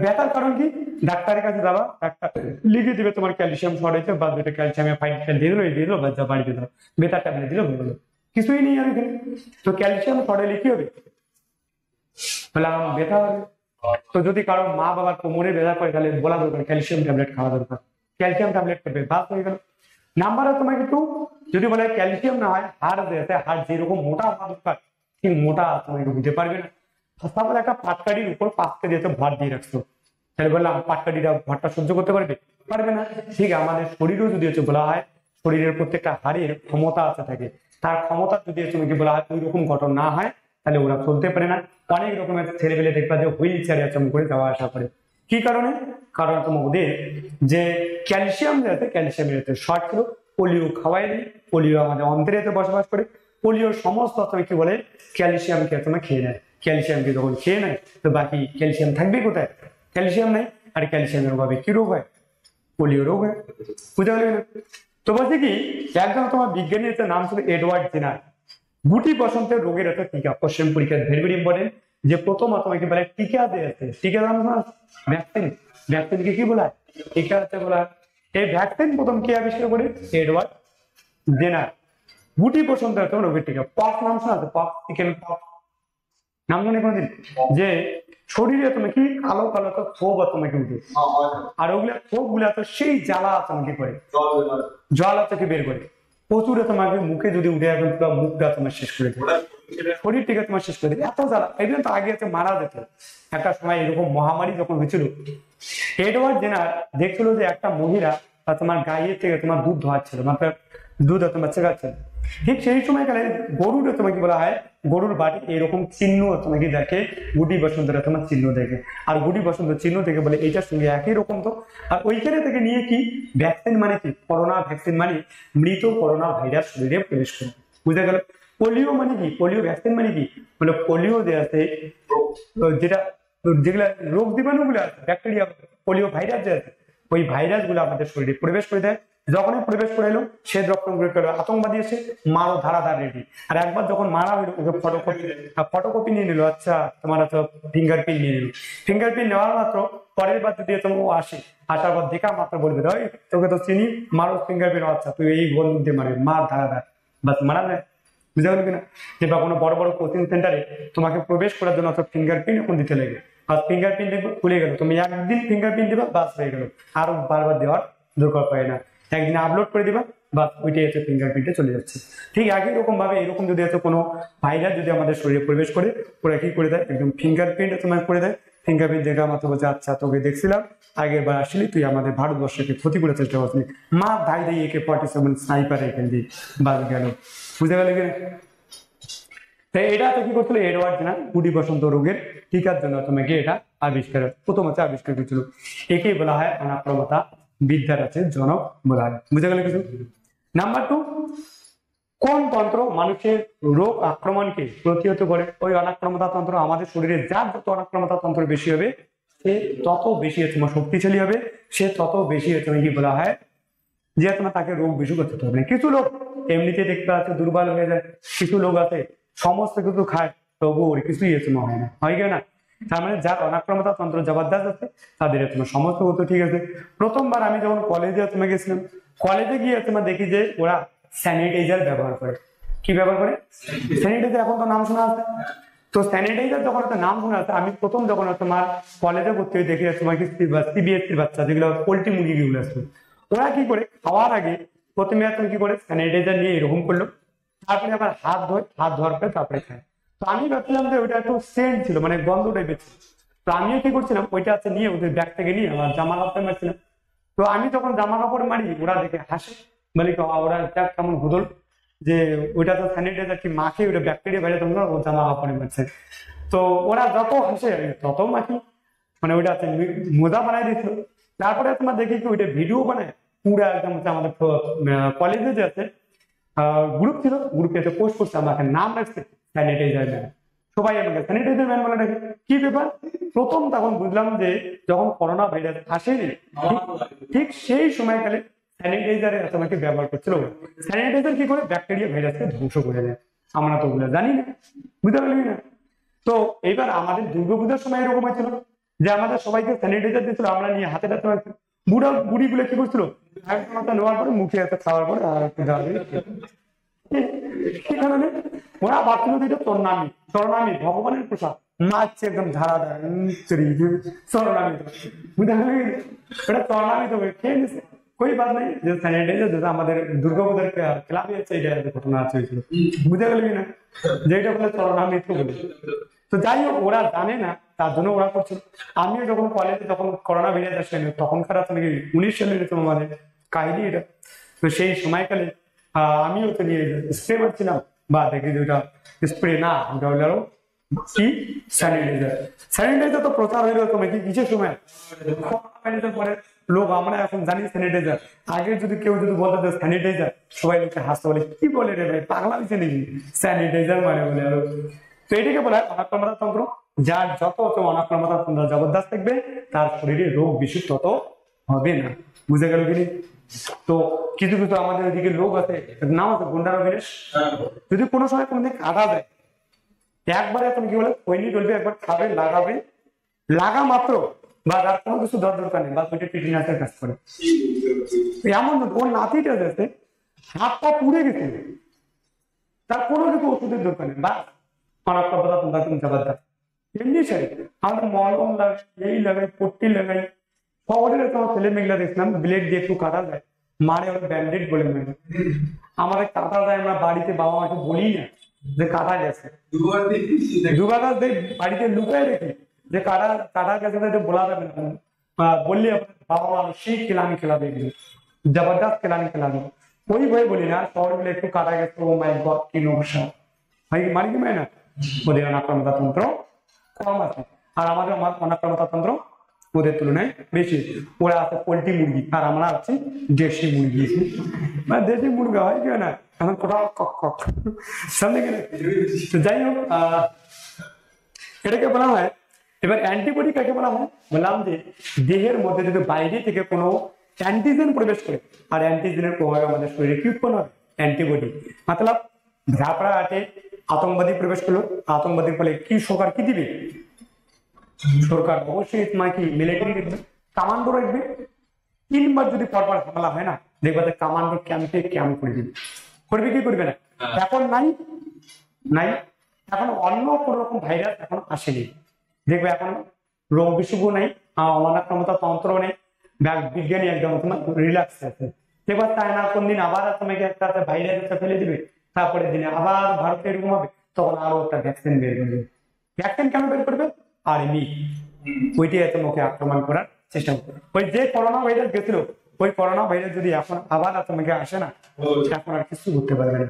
ব্যথার কারণ কি, ডাক্তারের কাছে যাবা, ডাক্তার লিখে দিবে তোমার ক্যালসিয়াম শর্ট হয়েছে, বা দুটো ক্যালসিয়ামের ফাইট দিয়ে দিলো, দিয়ে দিলো, বা যা বাড়িতে দিলো, ব্যথার ট্যাবলেট দিলো, বললো কিছুই নেই আর এখানে। তো ক্যালসিয়াম শর্ট হলে কি হবে, বলে আমার ব্যথা হবে। তো যদি কারো মা বাবার কোমরে ব্যথা করে তাহলে বলা দরকার ক্যালসিয়াম ট্যাবলেট খাওয়া দরকার, ক্যালসিয়াম ট্যাবলেট খাবে, বাস হয়ে গেল। নাম্বার তোমাকে একটু যদি বলে ক্যালসিয়াম না হয়, হাড় দেয়, হাড় যেরকম মোটা হওয়া দরকার ঠিক মোটা তোমাকে বুঝতে পারবে না। তাহলে একটা পাটকাঠির উপর 5 কেজি ভর দিয়ে রাখছো, তাহলে বললাম পাটকাঠিটা ভরটা সহ্য করতে পারবে, পারবে না। ঠিক আমাদের শরীরও যদি হচ্ছে বলা হয় শরীরের প্রত্যেকটা হাড়ের ক্ষমতা আছে থাকে, তার ক্ষমতা যদি তোমাকে বলা হয় ওই রকম গঠন না হয় তাহলে ওরা চলতে পারে না। অনেক রকমের ছেলেবেলে দেখবা যে হুইল চেয়ারে আছে করে যাওয়া আসা করে, কি কারণে? কারণ তোমার ওদের যে ক্যালসিয়াম যে আছে, ক্যালসিয়ামের শর্ট ছিল, পোলিও খাওয়াই নেই, পোলিও আমাদের অন্তরে বসবাস করে, পোলিওর সমস্ত তুমি কি বলে ক্যালসিয়ামকে তোমার খেয়ে নেয়। ক্যালসিয়ামকে যখন খেয়ে নেয় তো বাকি ক্যালসিয়াম থাকবে কোথায়, ক্যালসিয়াম নাই, আর ক্যালসিয়ামের অভাবে কি রোগ হয়, পোলিও রোগ হয়। বুঝতে পারলে না? তো বলছে কি একজন তোমার বিজ্ঞানী নাম ছিল এডওয়ার্ড জেনার, গুটি বসন্তের রোগের একটা টিকা, কোশ্চেন পরীক্ষা ভেরি ভেরি ইম্পর্টেন্ট, যে প্রথম তোমাকে বলে টিকা দিয়েছে, টিকা নাম ভ্যাকসিন, ভ্যাকসিনকে কি বলা হয়, টিকা হচ্ছে বলা। এই ভ্যাকসিন প্রথম কে আবিষ্কার করে, এডওয়ার্ড জেনার। গুটি বসন্তের তোমার রোগের টিকা, পক্স নাম শোনা আছে, পক্স, চিকেন পক্স নাম শুনে কোনদিন, যে শরীরে তুমি কি কালো কালো তো ক্ষোভ তোমাকে উঠে, আর ওগুলা ক্ষোভ গুলা তো সেই জ্বালা তোমাকে করে, জ্বালা থেকে বের করে প্রচুর তোমাকে মুখে যদি উঠে এখন পুরো মুখটা তোমার শেষ করে দেবে, শরীর থেকে তোমার শেষ করে দেবে, এত জ্বালা। এই জন্য তো আগে মারা যেত। একটা সময় এরকম মহামারী যখন হয়েছিল, এডওয়ার্ড জেনার দেখছিল যে একটা মহিলা তোমার গায়ের থেকে তোমার দুধ ধোয়াচ্ছিল, মাত্র দুধ তোমার চেকাচ্ছিল। ঠিক সেই সময়কালে গরুর তোমাকে বলা হয়, গরুর বাড়ি এরকম চিহ্ন তোমাকে দেখে, গুটি বসন্তরা তোমার চিহ্ন দেখে, আর গুটি বসন্ত চিহ্ন থেকে বলে এইটার সঙ্গে একই রকম। তো আর ওইখানে থেকে নিয়ে কি ভ্যাকসিন মানে কি, করোনা ভ্যাকসিন মানে মৃত করোনা ভাইরাস শরীরে প্রবেশ করে। বুঝতে গেল? পোলিও মানে কি, পোলিও ভ্যাকসিন মানে কি, মানে পোলিও যে আছে যেটা, যেগুলা রোগ জীবাণু গুলো আছে, ব্যাকটেরিয়া, পোলিও ভাইরাস যে আছে, ওই ভাইরাস গুলো আমাদের শরীরে প্রবেশ করে দেয়। যখনই প্রবেশ করে এলো সে রক্ত আতঙ্কবাদী এসে মারো ধারাধার রেডি। আর একবার যখন মারা হইলো ওকে ফটোকপি নিয়ে নিল, আচ্ছা তোমার হচ্ছে ফিঙ্গার প্রিন্ট নিয়ে নিল, ফিঙ্গার প্রিন্ট নেওয়ার মাত্র পরের বার দিয়ে তোমার আসে, আসার পর দেখা মাত্র বলবে ওই তোকে তো চিনি, মারো ফিঙ্গার প্রিন্ট, আচ্ছা তুই এই গোল দিয়ে মারবি, মার ধারাধার, বাস মারা যায়। বুঝতে পারবে কিনা? যে বা কোনো বড় বড় কোচিং সেন্টারে তোমাকে প্রবেশ করার জন্য ফিঙ্গার প্রিন্ট এখন দিতে লাগে, আর ফিঙ্গার প্রিন্ট খুলে গেল, তুমি একদিন ফিঙ্গার প্রিন্ট দিবা, বাস হয়ে গেল, আরো বারবার দেওয়ার দরকার পড়ে না। একদিন আপলোড করে দিবা, বা ওইটাই হচ্ছে ফিঙ্গারপ্রিন্টে চলে যাচ্ছে। ঠিক একই রকম ভাবে এরকম যদি হচ্ছে কোনো ভাইরাস যদি আমাদের শরীরে প্রবেশ করে, ওরা কি করে দেয়, একদম ফিঙ্গারপ্রিন্ট তোমার করে দেয়। ফিঙ্গারপ্রিন্ট দেখা মাত্র বলছে আচ্ছা তোকে দেখছিলাম আগের বার আসলে তুই আমাদের ভারতবর্ষকে ক্ষতি করে চেষ্টা করছিস, মা ভাই দেয় AK-47 স্নাইপার এখান দিয়ে বাদ গেল। বুঝতে গেলে কি? এটা তো কি করছিল, এডওয়ার্ড জেনার গুটি বসন্ত রোগের টিকার জন্য তোমাকে এটা আবিষ্কার প্রথম হচ্ছে আবিষ্কার করেছিল। একেই বলা হয় অনাক্রমতা বিদ্যার আছে জনক বলা হয়। বুঝে গেল কিছু? নাম্বার 2, কোন তন্ত্র মানুষের রোগ আক্রমণকে প্রতিহত করে? ওই অনাক্রমতা তন্ত্র। আমাদের শরীরে যার যত অনাক্রমতা তন্ত্র বেশি হবে সে তত বেশি তোমার শক্তিশালী হবে, সে তত বেশি তোমাকে কি বলা হয় যে তোমার তাকে রোগ বেশি করতে হবে। কিছু লোক এমনিতে দেখতে আছে দুর্বল হয়ে যায়, কিছু লোক আছে সমস্ত কিছু খায় তবু ওর কিছুই তোমার হয় না, হয় না? তার মানে যার অনাক্রমতা তন্ত্র জবরদস্ত আছে তাদের তোমার সমস্ত কিছু ঠিক আছে। প্রথমবার আমি যখন কলেজে তোমাকে গেছিলাম, কলেজে গিয়ে তোমার দেখি যে ওরা স্যানিটাইজার ব্যবহার করে। কি ব্যবহার করে? স্যানিটাইজার। এখন তো নাম শোনা আছে, তো স্যানিটাইজার যখন একটা নাম শোনা আছে, আমি প্রথম যখন তোমার কলেজে ভর্তি হয়ে দেখি তোমার CBSE বাচ্চা যেগুলো পোল্ট্রি মুরগিগুলো আছে, ওরা কি করে খাওয়ার আগে প্রথমে তুমি কি করে স্যানিটাইজার নিয়ে এরকম করলো, তারপরে আবার হাত ধোয়ার পরে তারপরে খায়। তো আমি ভাবছিলাম যে ওইটা একটু সেন্ট ছিল, মানে গন্ধ টাইপের ছিল। তো আমিও কি করছিলাম, ওইটা আছে নিয়ে ওদের ব্যাগ থেকে নিয়ে আমার জামা কাপড় মারছিলাম। তো আমি যখন জামা কাপড় মারি ওরা দেখে হাসে, বলে ওরা কেমন হুদল যে ওইটা তো স্যানিটাইজার, কি মাখে ওটা ব্যাকটেরিয়া বাইরে তোমরা ও জামা কাপড়ে মারছে। তো ওরা যত হাসে তত মাখি, মানে ওইটা মজা বানাই দিয়েছিল। তারপরে তোমার দেখি কি ওইটা ভিডিও বানায় পুরো একদম আমাদের কলেজে যে আছে গ্রুপ ছিল, গ্রুপে পোস্ট করছে, আমাকে নাম রাখছে স্যানিটাইজার ম্যান, সবাই আমাকে স্যানিটাইজার ম্যান বলে ডাকে। কি ব্যাপার? প্রথম তখন বুঝলাম যে যখন করোনা ভাইরাস আসেনি ঠিক সেই সময়কালে স্যানিটাইজারের তোমাকে ব্যবহার করছিল। স্যানিটাইজার কি করে ব্যাকটেরিয়া ভাইরাসকে ধ্বংস করে দেয় আমরা তো ওগুলো জানি না, বুঝতে পারলি না? তো এইবার আমাদের দুর্গাপূজার সময় এরকম হয়েছিল যে আমাদের সবাইকে স্যানিটাইজার দিয়েছিল, আমরা নিয়ে হাতে হাতে বুড়া বুড়ি গুলো কি করছিল, নেওয়ার পরে মুখে একটা খাওয়ার পরে আর একটু ওরা ভাবছিল যে এটা তরনামি ভগবানের প্রসাদ, মারছে একদম ঝাড়া দেয় তরনামি, এটা তরনামি তো খেয়ে নিছে। कोई बात नहीं, जो सैनिटाइजर जैसा আমাদের দুর্গাপূজার ক্লাবে আছে এটা ঘটনা আছে হয়েছিল, বুঝে গেলি না? যেটা বলে তরনামি তো বলে। তো যাই হোক ওরা জানে না তার জন্য ওরা করছে। আমিও যখন কলেজে যখন করোনা ভাইরাস আসেনি তখনকার নাকি 19 সালের আমাদের কাহিনী এটা। তো সেই সময়কালে আমিও তো নিয়ে স্প্রে মারছিলাম, বা দেখি যে ওটা স্প্রে না ওটা হলো কি স্যানিটাইজার। স্যানিটাইজার তো প্রচার হইলো তোমার কি কিসের সময় পরে লোক, আমরা এখন জানি স্যানিটাইজার। আগে যদি কেউ যদি বলতো যে স্যানিটাইজার, সবাই লোককে হাসতে বলে কি বলে রে ভাই পাগলা হয়েছে নাকি স্যানিটাইজার মানে বলে। তো এটাকে বলা হয় অনাক্রমতা তন্ত্র। যার যত অনাক্রমতা তন্ত্র জবরদস্ত থাকবে তার শরীরে রোগ বেশি তত হবে না, বুঝে গেল কি? তো কিছু কিছু আমাদের ওইদিকে লোক আছে, নাম আছে গুন্ডা রোগের, যদি কোনো সময় কোনদিন কাটা যায় একবারে তুমি কি বলে পৈনি ডলবে, একবার খাবে লাগাবে, লাগা মাত্র বা তার কোনো কিছু দরকার নেই, বা ওইটা টিটিনাসের কাজ করে। এমন ওর নাতিটা যাতে হাতটা পুড়ে গেছে, তার কোনো কিছু ওষুধের দরকার নেই, বা অনাক্রমতা তোমরা তুমি জবরদস্ত এমনি চাই। আমাদের মলম লাগাই, এই লাগাই, পট্টি লাগাই, শহরের তোমার ছেলে মেয়েগুলা দেখলাম ব্লেড দিয়ে একটু কাটা যায়, মারে ওর ব্যান্ডেড বলে মেরে। আমাদের কাটা যায়, আমরা বাড়িতে বাবা মাকে বলি না যে কাটা গেছে, দুবার বাড়িতে লুকায় রেখি যে কাটা গেছে বলা যাবে না, বললে বাবা মা সেই খেলামি খেলাবে, এগুলো জবরদস্ত খেলামি খেলাবে, ওই ভয়ে বলি না। শহর গুলো একটু কাটা গেছে, ও মাই গড কি নকশা ভাই, মারি কি মাই না? ওদের অনাক্রমতা তন্ত্র কম আছে, আর আমাদের অনাক্রমতা তন্ত্র ওদের তুলনায় বেশি। ওরা আছে পোল্ট্রি মুরগি আর আমরা আছি দেশি মুরগি, মানে দেশি মুরগা হয় কেউ না এখন কোথাও কক সামনে গেলে। যাই হোক এটাকে বলা হয়। এবার অ্যান্টিবডি কাকে বলা হয়? বললাম যে দেহের মধ্যে যদি বাইরে থেকে কোনো অ্যান্টিজেন প্রবেশ করে, আর অ্যান্টিজেনের প্রভাবে আমাদের শরীরে কি উৎপন্ন হয়? অ্যান্টিবডি। মতলব ঝাপড়া আটে আতঙ্কবাদী প্রবেশ করলো, আতঙ্কবাদীর ফলে কি সরকার কি দিবে? সরকার অবশ্যই তোমার কি মিলিটারি দেখবে, কামান্ডো রাখবে। 3 বার যদি পরপর হামলা হয় না, দেখবে কামান্ডো ক্যাম্পে ক্যাম্প করে দিবে। করবে কি করবে না? এখন নাই, এখন অন্য কোন রকম ভাইরাস এখন আসেনি, দেখবে এখন রোগ বিসুখ নেই, অনাক্রমতা তন্ত্র নেই, বিজ্ঞানী একদম তোমার রিল্যাক্স আছে। এবার চায়না কোন দিন আবার তোমাকে একটা ভাইরাস ফেলে দিবে, তারপরে দিনে আবার ভারতে এরকম হবে, তখন আরো একটা ভ্যাকসিন বের করবে। ভ্যাকসিন কেন বের করবে? আর্মি ওইটাই তোমাকে আক্রমণ করার চেষ্টা করবে। ওই যে করোনা ভাইরাস গেছিল, ওই করোনা ভাইরাস যদি এখন আবার তোমাকে আসে না, এখন আর কিছু করতে পারবে না,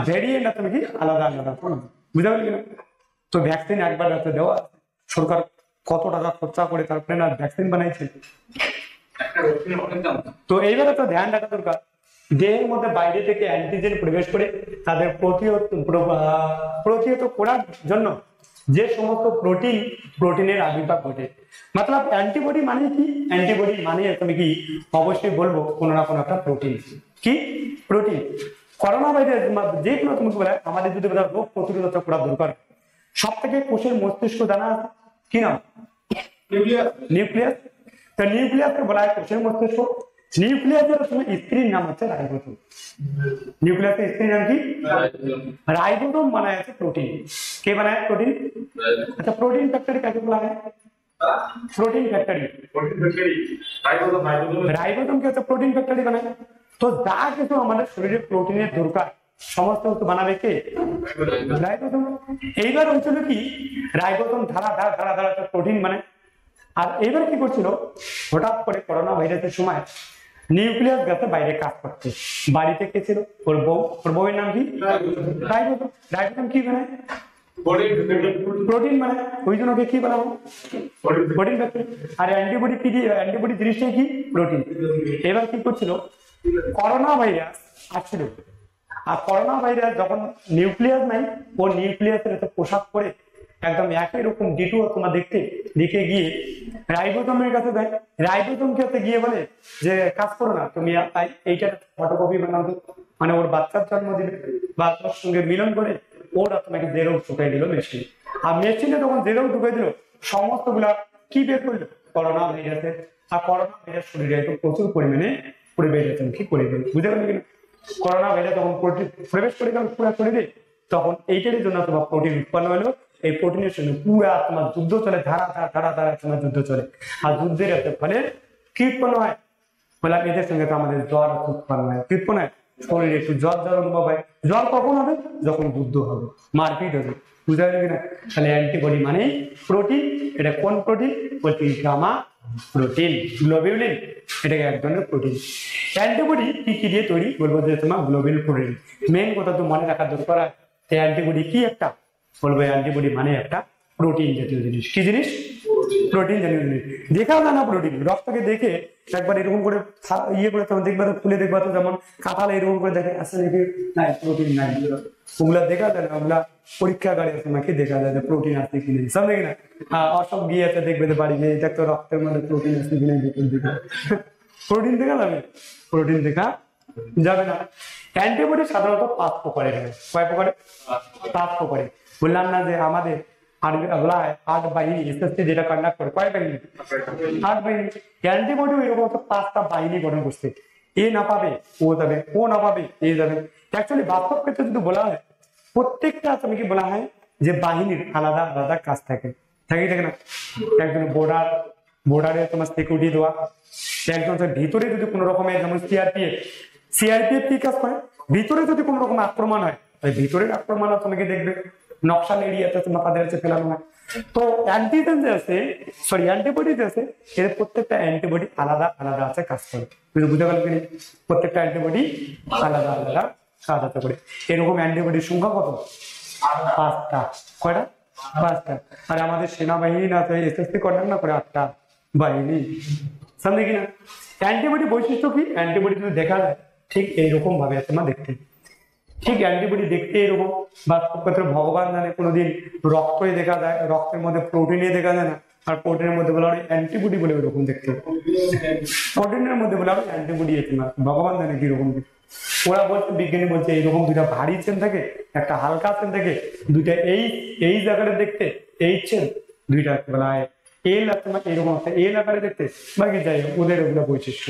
ভেরিয়েন্ট তোমাকে আলাদা আলাদা বুঝতে পারলি না? তো ভ্যাকসিন একবার রাতে দেওয়া, সরকার কত টাকা খরচা করে তারপরে না ভ্যাকসিন বানাইছে। তো এইবারে তো ধ্যান রাখা দরকার, দেহের মধ্যে বাইরে থেকে অ্যান্টিজেন প্রবেশ করে তাদের প্রতিহত করার জন্য যে সমস্ত প্রোটিনের আবির্ভাব ঘটে। মতলব অ্যান্টিবডি মানে কি? অ্যান্টিবডি মানে তুমি কি অবশ্যই বলবো কোনো না কোনো একটা প্রোটিন। কি প্রোটিন? করোনা ভাইরাস যে কোনো তুমি বলে আমাদের যদি রোগ প্রতিরোধ করা দরকার, সব থেকে কোষের মস্তিষ্ক জানা আছে কি নাম? নিউক্লিয়াস। তো নিউক্লিয়াসকে বলা হয় কোষের মস্তিষ্ক। নিউক্লিয়াসের স্ত্রীর নাম হচ্ছে রাইবোসোম। নিউক্লিয়াসের স্ত্রীর নাম কি? রাইবোসোম বানায় আছে প্রোটিন। কে বানায় প্রোটিন? আচ্ছা, প্রোটিন ফ্যাক্টরি কাকে বলা হয়? Protein factory. রাইবোসোম কে হচ্ছে প্রোটিন ফ্যাক্টরি বানায়। তো যা কিছু আমাদের শরীরে প্রোটিনের দরকার সমস্ত কিছু বানাবে কে? রাইবোসোম। এইবার হচ্ছিল কি, রাইবোসোম ধারা ধারা ধারা ধারা প্রোটিন মানে। আর এইবার কি করছিল, হঠাৎ করে করোনা ভাইরাসের সময় নিউক্লিয়াস গেছে বাইরে কাজ করতে। বাড়িতে কে ছিল? ওর বউ। ওর বউয়ের নাম কি? রাইবোসোম। রাইবোসোম কি বানায়? প্রোটিন বানায়। ওই জন্য ওকে কি বানাবো? Protein factory. আর অ্যান্টিবডি কি দিয়ে? অ্যান্টিবডি জিনিসটাই কি? প্রোটিন। এবার কি করছিল, করোনা ভাইরাস আসছিল, আর করোনা ভাইরাস যখন নিউক্লিয়াস নাই, ও নিউক্লিয়াসের একটা পোশাক পরে একদম একই রকম ডিটু তোমার দেখতে দিকে গিয়ে রাইবোসোমের কাছে দেয়। রাইবোসোমকে কাছে গিয়ে বলে যে কাজ করো না তুমি, এইটার ফটোকপি বানাবে, মানে ওর বাচ্চার জন্ম দিবে বা তোর সঙ্গে মিলন করে ওরা তোমাকে জেরক্স ঢুকাই দিল মেশিনে। আর মেশিনে যখন জেরক্স ঢুকাই দিল, সমস্ত গুলা কি বের করলো? করোনা ভাইরাসের। আর করোনা ভাইরাস শরীরে একদম প্রচুর পরিমাণে পরিবেশ কি করে দিল, বুঝতে পারলি কিনা? করোনা ভাইরাস যখন প্রবেশ করে গেল পুরা শরীরে, তখন এইটার জন্য তোমার প্রোটিন উৎপন্ন হলো। এই প্রোটিনের সঙ্গে পুরা তোমার যুদ্ধ চলে, ধারা ধারা ধারা ধারা তোমার যুদ্ধ চলে। আর যুদ্ধের ফলে কি উৎপন্ন হয়? বলে এদের সঙ্গে তো আমাদের জ্বর উৎপন্ন হয়। কি উৎপন্ন হয়? শরীরে একটু জ্বর জ্বর অনুভব হয়। জ্বর কখন হবে? যখন যুদ্ধ হবে, মারপিট হবে, বুঝতে পারলি কিনা? তাহলে অ্যান্টিবডি মানে প্রোটিন। এটা কোন প্রোটিন? বলছি গামা প্রোটিন, গ্লোবিউলিন। এটাকে এক ধরনের প্রোটিন। অ্যান্টিবডি কি কি দিয়ে তৈরি? বলবো যে তোমার গ্লোবিউল প্রোটিন। মেন কথা তো মনে রাখার দরকার। অ্যান্টিবডি কি একটা? বলবো অ্যান্টিবডি মানে একটা প্রোটিন জাতীয় জিনিস। কি জিনিস? প্রোটিন জাতীয় জিনিস। দেখাও না প্রোটিন, রক্তকে দেখে একবার এরকম করে ইয়ে করে তখন দেখবা তো, খুলে দেখবা তো, যেমন কাঁঠালে এরকম করে দেখে আসে নাকি নাই প্রোটিন নাই, ওগুলা দেখা যায় না। ওগুলা পরীক্ষাগারে তোমাকে দেখা যায় যে প্রোটিন আছে কিনা, সামনে কিনা। অসব গিয়ে আছে দেখবে যে বাড়ি গিয়ে এটা তো রক্তের মধ্যে প্রোটিন আছে কিনা দেখে। প্রোটিন দেখা যাবে? প্রোটিন দেখা যাবে না। অ্যান্টিবডি সাধারণত 5 প্রকারের হয়। কয় প্রকারের? 5 প্রকারের। বললাম না যে আমাদের আট বাহিনী এসএসসি যেটা কন্ডাক্ট করে, কয় বাহিনী? 8 বাহিনী। অ্যান্টিবডি এরকম 5টা বাহিনী গঠন করছে। এ না পাবে ও যাবে, ও না পাবে এ যাবে। অ্যাকচুয়ালি বাস্তব ক্ষেত্রে যদি বলা হয়, প্রত্যেকটা তোমাকে বলা হয় যে বাহিনীর আলাদা আলাদা কাজ থাকে থাকে না? একজন বর্ডারে তোমার সিকিউরিটি দেওয়া, একজন ভিতরে যদি কোনো রকমের, যেমন সিআরপিএফ কি কাজ করে? ভিতরে যদি কোনো রকম আক্রমণ হয়, ওই ভিতরের আক্রমণ তোমাকে দেখবে, নকশাল এরিয়াতে তোমার তাদের কাছে ফেলানো হয়। তো অ্যান্টিজেন যে আছে, সরি অ্যান্টিবডি যে আছে, এর প্রত্যেকটা অ্যান্টিবডি আলাদা আলাদা আছে কাজ করে। বুঝতে পারবেন? প্রত্যেকটা অ্যান্টিবডি আলাদা আলাদা কাজ আছে করে। এরকম অ্যান্টিবডির সংখ্যা কত? 5টা। কয়টা? 5টা। আর আমাদের সেনাবাহিনী না এসএসসি কন্ডাক্ট না করে 8টা বাহিনী, সামনে কিনা? অ্যান্টিবডি বৈশিষ্ট্য কি? অ্যান্টিবডি যদি দেখা যায় ঠিক এইরকম ভাবে তোমরা দেখতে, ঠিক অ্যান্টিবডি দেখতে এরকম। বাস্তব ক্ষেত্রে ভগবান জানে কোনোদিন রক্তই দেখা যায়, রক্তের মধ্যে প্রোটিনে দেখা যায় না। আর প্রোটিনের মধ্যে বলা হয় অ্যান্টিবডি বলে ওইরকম দেখতে, প্রোটিনের মধ্যে বলা হয় অ্যান্টিবডি। ভগবান জানে কিরকম। ওরা বলছে, বিজ্ঞানী বলছে এইরকম দুইটা ভারী চেন থাকে, একটা হালকা চেন থাকে, দুইটা এই জায়গাটা দেখতে এই চেন, দুইটা বলা হয় এল আর তোমার এরকম একটা এল আকারে দেখতে। বাকি যাই হোক, ওদের ওগুলো বৈশিষ্ট্য,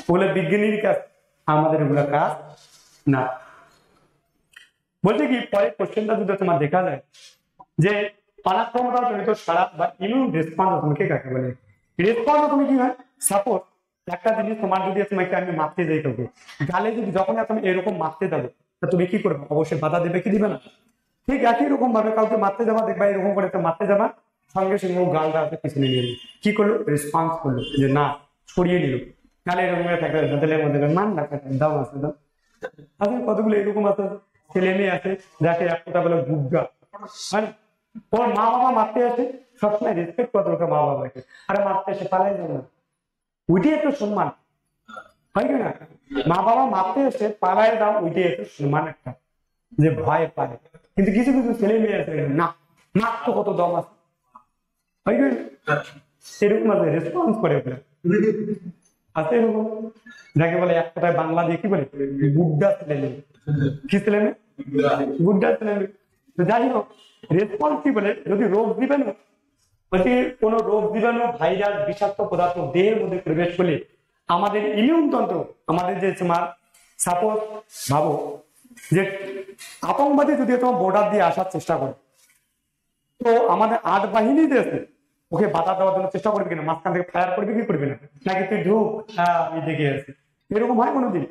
ওগুলো বিজ্ঞানীর কাজ, আমাদের ওগুলো কাজ না। বলছে কি, পরে কোশ্চেনটা যদি তোমার দেখা যায় যে অনাক্রমতা জনিত সারা বা ইমিউন রেসপন্স তোমাকে কাকে বলে? রেসপন্স তুমি কি হয়? সাপোজ একটা জিনিস তোমার যদি তোমাকে আমি মারতে যাই তোকে গালে যদি যখন তুমি এরকম মারতে যাবে তা তুমি কি করবে? অবশ্যই বাধা দেবে কি দিবে না? ঠিক একই রকম ভাবে কাউকে মারতে যাবা, দেখবা এরকম করে মারতে যাবা, সঙ্গে সঙ্গে ও গালটা পিছনে নিয়ে নিল, কি করলো? রেসপন্স করলো যে না, ছড়িয়ে নিল। গালে এরকম করে থাকবে হোটেলের মধ্যে মান রাখা দাম আছে দাম আছে। কতগুলো এরকম আছে ছেলে মেয়ে আছে যাকে এক কথা বলে গুগ্গা, মানে ওর মা বাবা মারতে আসে, সবসময় রেসপেক্ট করা দরকার মা বাবাকে, আরে মারতে এসে পালাই যাবে না, ওইটাই একটা সম্মান, হয় কি না? মা বাবা মারতে এসে পালায় দাও, ওইটাই একটা সম্মান একটা, যে ভয় পায়। কিন্তু কিছু কিছু ছেলে মেয়ে আছে না, নাক তো কত দম আছে, হয় কি এরকম আছে, রেসপন্স করে ফেলে আছে এরকম, যাকে বলে এক কথায় বাংলা দিয়ে কি বলে গুড্ডা ছেলে মেয়ে, কি ছেলে মেয়ে? গুড্ডা ছেলে মেয়ে। তো যাই হোক, রেসপন্স কি বলে, যদি রোগ জীবাণু, যদি কোনো রোগ জীবাণু ভাইরাস বিষাক্ত পদার্থ দেহের মধ্যে প্রবেশ করলে আমাদের ইমিউন তন্ত্র, আমাদের যে তোমার সাপোজ ভাবো যে আতঙ্কবাদী যদি তোমার বর্ডার দিয়ে আসার চেষ্টা করে, তো আমাদের ৮ বাহিনী যে আছে ওকে বাধা দেওয়ার জন্য চেষ্টা করবে কিনা? মাঝখান থেকে ফায়ার করবে কি করবে না? নাকি তুই ঢুক, হ্যাঁ আমি দেখে আছি, এরকম হয় কোনোদিন?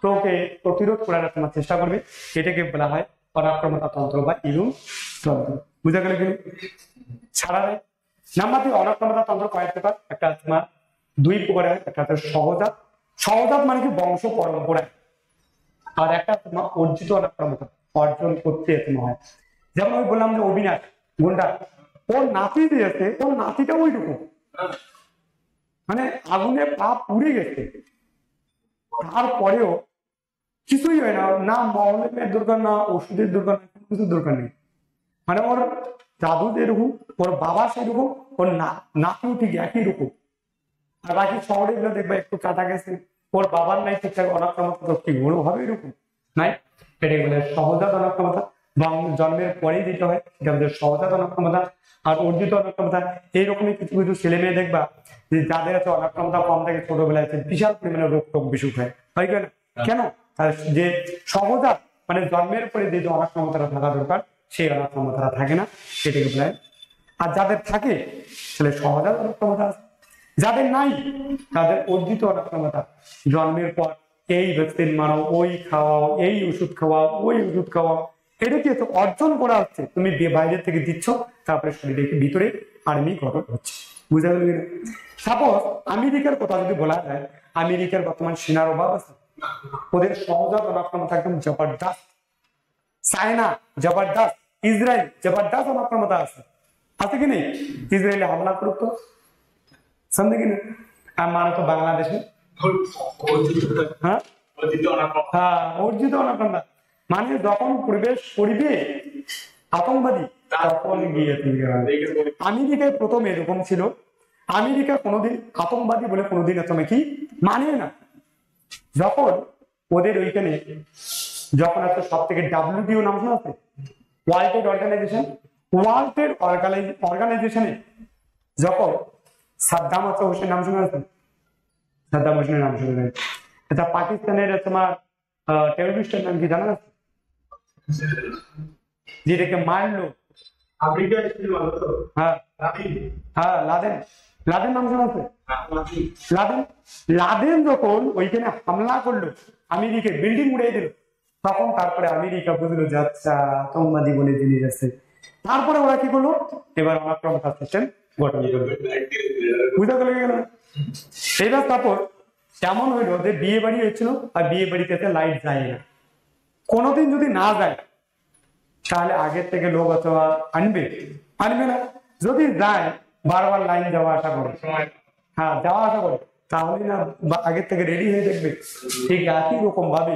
তো ওকে প্রতিরোধ করার তোমার চেষ্টা করবে, এটাকে বলা হয় অনাক্রমতা তন্ত্র বা ইমিউন তন্ত্র। বুঝা গেল কি? ছাড়া নেই। নাম্বার 2, অনাক্রমতা তন্ত্র কয়েক প্রকার, একটা তোমার 2 প্রকারের, একটা হচ্ছে সহজাত। সহজাত মানে কি বংশ পরম্পরায়, আর একটা তোমার অর্জিত অনাক্রমতা, অর্জন করতে তোমার হয়। যেমন আমি বললাম যে অবিনাশ গুন্ডা, ওর নাতি দিয়েছে, ওর নাতিটা ওইরকম, মানে আগুনে পা পুড়ে গেছে, তারপরেও কিছুই হয় না, না মহলের দরকার, না ওষুধের দরকার, না কিছু দরকার নেই, মানে ওর দাদু যেরকম, ওর বাবা সেরকম, ওর নাতিও ঠিক একই রকম। আর বাকি শহরে গুলো দেখবে একটু কাটা গেছে, ওর বাবার নাই ঠিকঠাক অনাক্রমতা, কি বড় হবে এরকম নাই। এটা বলে সহজাত অনাক্রমতা, বা জন্মের পরেই যেটা হয় এটা আমাদের সহজাত অনাক্রমতা। আর অর্জিত অনাক্রমতা, এইরকমই কিছু কিছু ছেলে মেয়ে দেখবা যে যাদের আছে অনাক্রমতা কম থাকে, ছোটবেলায় আছে বিশাল পরিমাণে রোগ টোগ বিসুখ হয়, হয় কেন? কেন? তার যে সহজাত মানে জন্মের পরে যে অনাক্রমতাটা থাকা দরকার সেই অনাক্রমতাটা থাকে না, সেটাকে বলে। আর যাদের থাকে তাহলে সহজাত অনাক্রমতা আছে, যাদের নাই তাদের অর্জিত অনাক্রমতা। জন্মের পর এই ভ্যাকসিন মারো, ওই খাওয়াও, এই ওষুধ খাওয়াও, ওই ওষুধ খাওয়াও, এটা কি অর্জন করা হচ্ছে, তুমি বাইরে থেকে দিচ্ছ, তারপরে শরীরের ভিতরে আর্মি গঠন হচ্ছে। বুঝা গেল? সাপোজ আমেরিকার কথা যদি বলা যায়, আমেরিকার বর্তমান সেনার অভাব আছে, ওদের সহজাত অনাক্রমতা একদম জবরদস্ত। চায়না জবরদস্ত, ইসরায়েল জবরদস্ত অনাক্রমতা আছে, আছে কি নেই? ইসরায়েলে হামলা করতো समझे कि नहीं? मानो तो बांग्लादेश में हाँ हाँ অর্জিত অনাক্রমতা, মানে যখন প্রবেশ করবে আতঙ্কবাদী তখন গিয়ে আমেরিকায় প্রথম এরকম ছিল। আমেরিকা কোনোদিন আতঙ্কবাদী বলে কোনোদিন তুমি কি মানে না, যখন ওদের ওইখানে যখন আছে সব থেকে WTO নাম শোনা আছে, world trade organisation, world trade অর্গানাইজেশনে যখন সাদ্দাম হোসেন নাম শুনে আছেন? সাদ্দাম হোসেনের নাম শুনে নেই। এটা পাকিস্তানের তোমার টেররিস্টের নাম কি জানা আছে? যেটাকে মারলো হ্যাঁ হ্যাঁ লাদেন, লাদেন নাম শোনা আছে? লাদেন, লাদেন যখন ওইখানে হামলা করলো, আমেরিকা বিল্ডিং উড়িয়ে দিল, তখন তারপরে আমেরিকা বুঝলো যে আচ্ছা আতঙ্কবাদী বলে জিনিস আছে। তারপরে ওরা কি করলো, এবার অনাক্রমতা সিস্টেম গঠন করবে। বুঝা গেল? এবার তারপর কেমন হইলো যে বিয়ে বাড়ি হয়েছিল, আর বিয়ে বাড়িতে লাইট যায় না, কোনোদিন যদি না যায় তাহলে আগের থেকে লোক অথবা আনবে না, যদি যায় বারবার লাইন যাওয়া আসা করে, হ্যাঁ যাওয়া আসা করে, তাহলে না আগের থেকে রেডি হয়ে দেখবে। ঠিক একই রকম ভাবে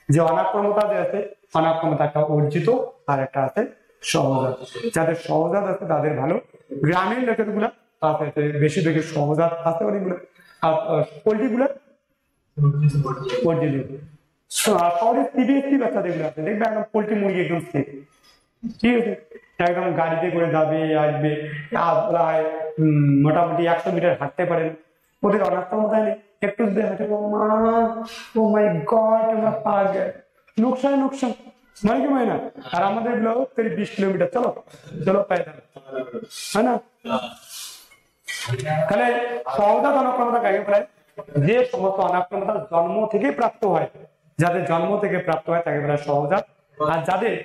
যে অনাক্রমতা যে আছে, অনাক্রমতা একটা অর্জিত আর একটা আছে সহজাত। যাদের সহজাত আছে তাদের ভালো, গ্রামের লোকের গুলা বেশি বেশি সহজাত আছে অনেকগুলো, আর পোল্ট্রি গুলা অর্জিত। শহরের CBSE বাচ্চা যেগুলো আছে দেখবে একদম পোল্ট্রি মুরগি একদম সেফ, ঠিক আছে, একদম গাড়িতে করে যাবে আসবে, প্রায় মোটামুটি 100 মিটার হাঁটতে পারেন, ওদের অনাক্রমতা নেই, একটু যদি হাঁটে ও মাই গড আমার পা গেছে, নোকসান নোকসান মানে কি হয় না। আর আমাদের গুলো 20 কিলোমিটার চলো চলো পায়ে যাবে, হয় না? তাহলে সহজাত অনাক্রমতা কাকে বলে? যে সমস্ত অনাক্রমতা জন্ম থেকে প্রাপ্ত হয়, যাদের জন্ম থেকে প্রাপ্ত হয় তাকে বলা হয় সহজাত। আর যাদের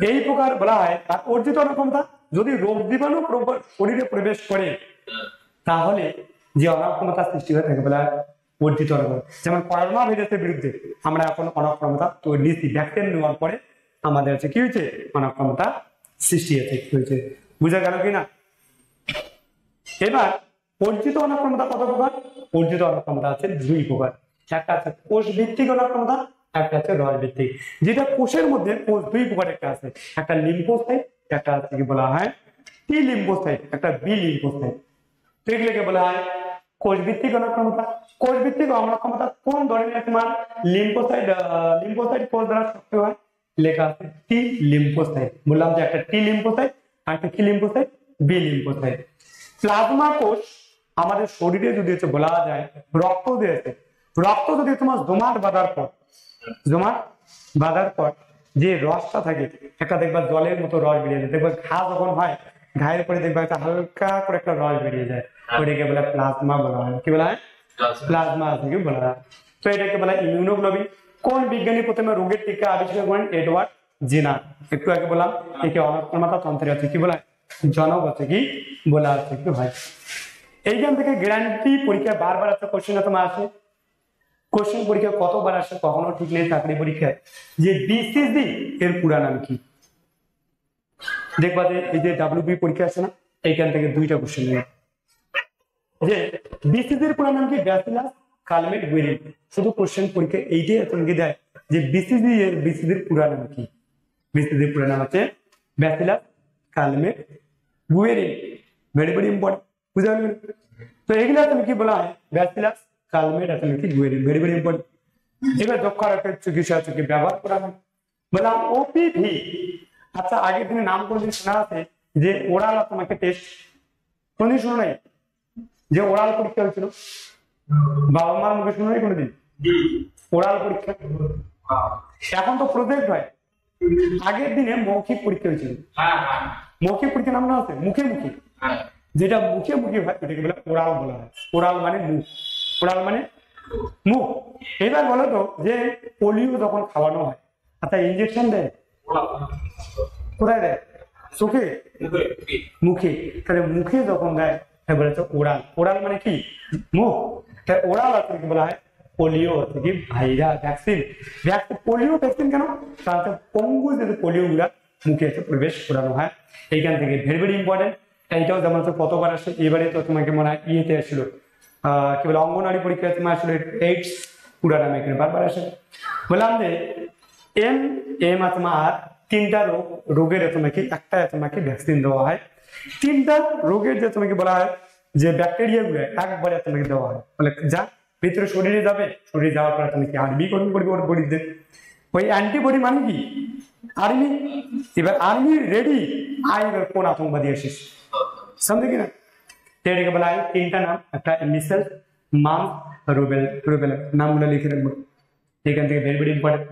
এই প্রকার বলা হয় তার অর্জিত অনাক্রমতা, যদি রোগ জীবাণু শরীরে প্রবেশ করে তাহলে যে অনাক্রমতা সৃষ্টি হয় তাকে বলা হয় অর্জিত অনাক্রমতা। যেমন করোনা ভাইরাসের বিরুদ্ধে আমরা এখন অনাক্রমতা তৈরি নিচ্ছি, ভ্যাকসিন নেওয়ার পরে আমাদের হচ্ছে কি হয়েছে, অনাক্রমতা সৃষ্টি হয়েছে। বুঝা গেল কিনা? এবার অর্জিত অনাক্রমতা কত প্রকার? অর্জিত অনাক্রমতা আছে দুই প্রকার, একটা আছে কোষ ভিত্তিক অনাক্রমতা, একটা আছে রস ভিত্তিক। যেটা কোষের মধ্যে কোষ দুই প্রকার, একটা আছে একটা লিম্ফোসাইট, একটা আছে কি বলা হয় টি লিম্ফোসাইট, একটা বি লিম্ফোসাইট। তো এগুলোকে বলা হয় কোষ ভিত্তিক অনাক্রমতা। কোষ ভিত্তিক অনাক্রমতা কোন ধরনের? তোমার লিম্ফোসাইট কোষ দ্বারা সক্রিয় হয়, লেখা আছে টি লিম্ফোসাইট। বললাম যে একটা টি লিম্ফোসাইট আর একটা কি লিম্ফোসাইট, বি লিম্ফোসাইট। প্লাজমা কোষ আমাদের শরীরে যদি হচ্ছে বলা যায় রক্ত দিয়েছে, রক্ত যদি তোমার জমাট বাঁধার পর যে রসটা থাকে একটা দেখবা জলের মতো রস বেরিয়ে যায়, দেখবা ঘা যখন হয় ঘায়ের পরে দেখবা একটা হালকা করে একটা রস বেরিয়ে যায়, ওইটাকে বলে প্লাজমা বলা হয়। কি বলা হয়? প্লাজমা থেকে বলা হয়। তো এটাকে বলা হয় ইমিউনোগ্লোবিন। কোন বিজ্ঞানী প্রথমে রোগের টিকা আবিষ্কার করেন? Edward Jenner. একটু আগে বললাম একে অনাক্রমতা তন্ত্রে আছে কি বলা হয়, জনক হচ্ছে কি বলা হচ্ছে কি হয়। এইখান থেকে গ্যারান্টি পরীক্ষায় বারবার একটা কোশ্চেন তোমার আসে, কোশ্চেন পরীক্ষা কতবার আসে কখনো ঠিক নেই চাকরি পরীক্ষায়, যে বিসিজি এর পুরা নাম কি? দেখবা যে এই যে ডাব্লিউবি পরীক্ষা আছে না, এইখান থেকে দুইটা কোশ্চেন নেই, যে বিসিজি এর পুরা নাম কি? Bacillus Calmette Guerin. শুধু কোশ্চেন পরীক্ষা এইটাই তোমাকে দেয় যে বিসিজি এর পুরা নাম কি? বিসিজি এর পুরা নাম হচ্ছে Bacillus Calmette Guerin. Very very important, বুঝতে পারবেন? তো এগুলা তুমি কি বলা হয়? ব্যাসিলাস কালমেট তুমি কি গুয়েরিন, ভেরি ভেরি ইম্পর্টেন্ট। এবার যক্ষার একটা চিকিৎসা থেকে ব্যবহার করা হয়, বললাম ওপিভি। আচ্ছা আগের দিনে নাম কোনদিন শোনা আছে যে ওরাল তোমাকে টেস্ট? কোনদিন শোনো নাই যে ওরাল পরীক্ষা হয়েছিল? বাবা মার মুখে শোনো নাই কোনদিন ওরাল পরীক্ষা? এখন তো প্রজেক্ট হয়, আগের দিনে মৌখিক পরীক্ষা হয়েছিল। মৌখিক পরীক্ষা নাম না আছে মুখে মুখে, যেটা মুখে মুখে হয় ওটাকে বলে ওরাল বলা হয়। ওরাল মানে মুখ, ওরাল মানে মুখ। এবার বলো তো যে পোলিও যখন খাওয়ানো হয়, আচ্ছা ইঞ্জেকশন দেয় কোথায় দেয়? চোখে, মুখে। তাহলে মুখে যখন দেয় বলেছে ওরাল। ওরাল মানে কি? মুখ। ওরাল আছে কি বলা হয়? পোলিও হচ্ছে কি ভাইরাস ভ্যাকসিন। পোলিও ভ্যাকসিন কেন? কারণ পঙ্গু যদি পোলিও গুলা মুখে এসে প্রবেশ করানো হয়। এইখান থেকে ভেরি ভেরি ইম্পর্টেন্ট। এইটাও যেমন কতবার আসে, এবারে তো তোমাকে মনে হয় ইয়েতে আসলো কি বলে অঙ্গনারী পরীক্ষা তোমার আসলে এইডস পুরা নামে এখানে বারবার আসে। বললাম যে তোমার তিনটা রোগের তোমাকে একটা তোমাকে ভ্যাকসিন দেওয়া হয়। তিনটা রোগের যে তোমাকে বলা হয় যে ব্যাকটেরিয়া গুলো একবারে তোমাকে দেওয়া হয়, বলে যা ভিতরে শরীরে যাবে, শরীরে যাওয়ার পরে তুমি কি আর্মি করবি করবি ওর বডিতে। ওই অ্যান্টিবডি মানে কি? আর্মি। এবার আর্মি রেডি, এবার কোন আতঙ্কবাদী আসিস, समझे किना? এটাকে বলা হয় তিনটা নাম, একটা মিসেলস, মাম্প, রুবেলা। নামগুলো লিখে রাখবো, এখান থেকে very very important.